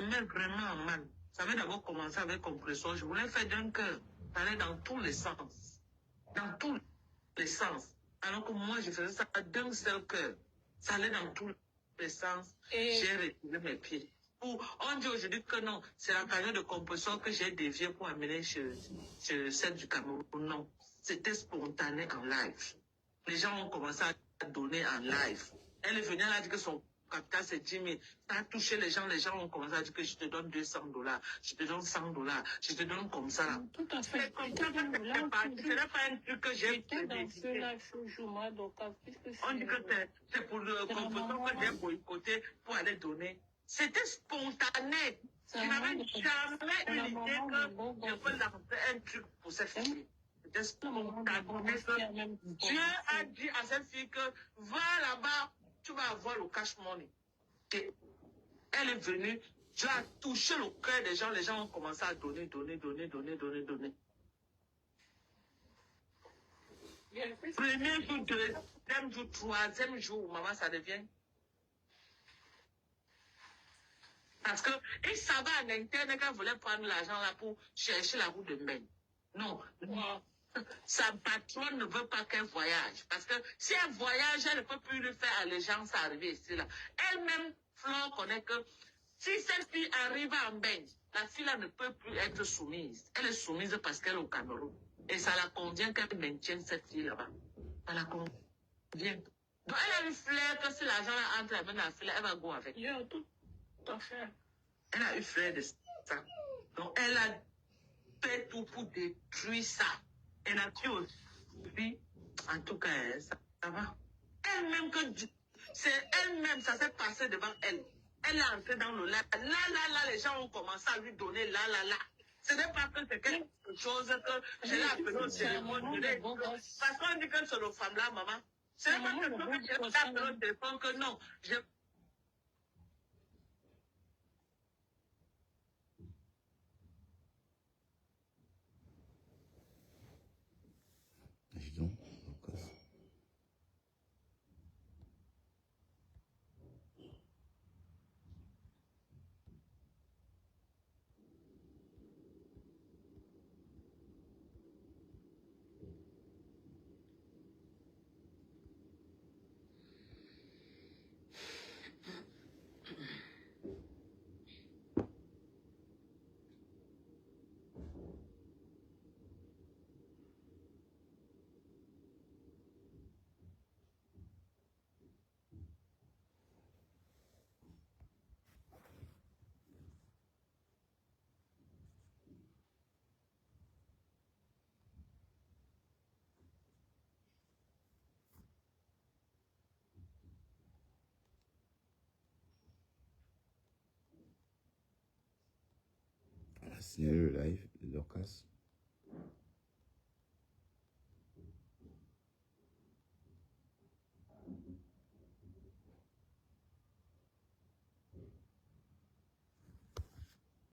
met vraiment en mal. Ça avait d'abord commencé avec compression. Je voulais faire d'un cœur. Ça allait dans tous les sens. Dans tous les sens. Alors que moi, je faisais ça d'un seul cœur. Ça allait dans tous les sens. J'ai retiré mes pieds. On dit aujourd'hui que non, c'est la cagnotte de compression que j'ai dévié pour amener chez celle du Cameroun. Non, c'était spontané en live. Les gens ont commencé à donner en live. Elle est venue, elle a dit que son capital c'est 10 000. Ça a touché les gens ont commencé à dire que je te donne $200, je te donne $100, je te donne comme ça là. Tout à fait. C'est comme ça que c'est parti. Ce n'est pas un truc que j'ai J'étais dans ce live ce jour-là, donc puisque on dit que c'est pour le composant que j'ai boycotté pour aller donner. C'était spontané. Je n'avais jamais eu l'idée que je peux lancer un truc pour cette fille. C'était spontané que Dieu a dit à cette fille que va là-bas, tu vas avoir le cash money. Et elle est venue, Dieu a touché le cœur des gens, les gens ont commencé à donner. Premier jour, deuxième jour, troisième jour, maman, ça devient. Parce qu'il savait en interne qu'elle voulait prendre l'argent là pour chercher la route de Mben. Non. Sa patronne ne veut pas qu'elle voyage. Parce que si elle voyage, elle ne peut plus lui faire allégeance à arriver ici. Là. Elle-même, Flore connaît que si cette fille arrive à Mben, la fille là ne peut plus être soumise. Elle est soumise parce qu'elle est au Cameroun. Et ça la convient qu'elle maintienne cette fille là-bas. Ça la convient. Donc elle a eu flair que si l'argent entre la main de la fille, elle va go avec. Tout à fait. Elle a eu flair de ça. Donc elle a fait tout pour détruire ça. Elle a tué aussi. En tout cas, ça va. Elle-même c'est elle-même, ça s'est passé devant elle. Elle est entrée dans le lac. Là, les gens ont commencé à lui donner là. Ce n'est pas que c'est quelque chose que je l'ai appelé au téléphone. Parce qu'on dit que c'est le femme-là, maman. Ce n'est pas quelque chose que je l'ai appelé au téléphone que non. Dis donc, Lucas. On a signalé le live de Dorcas.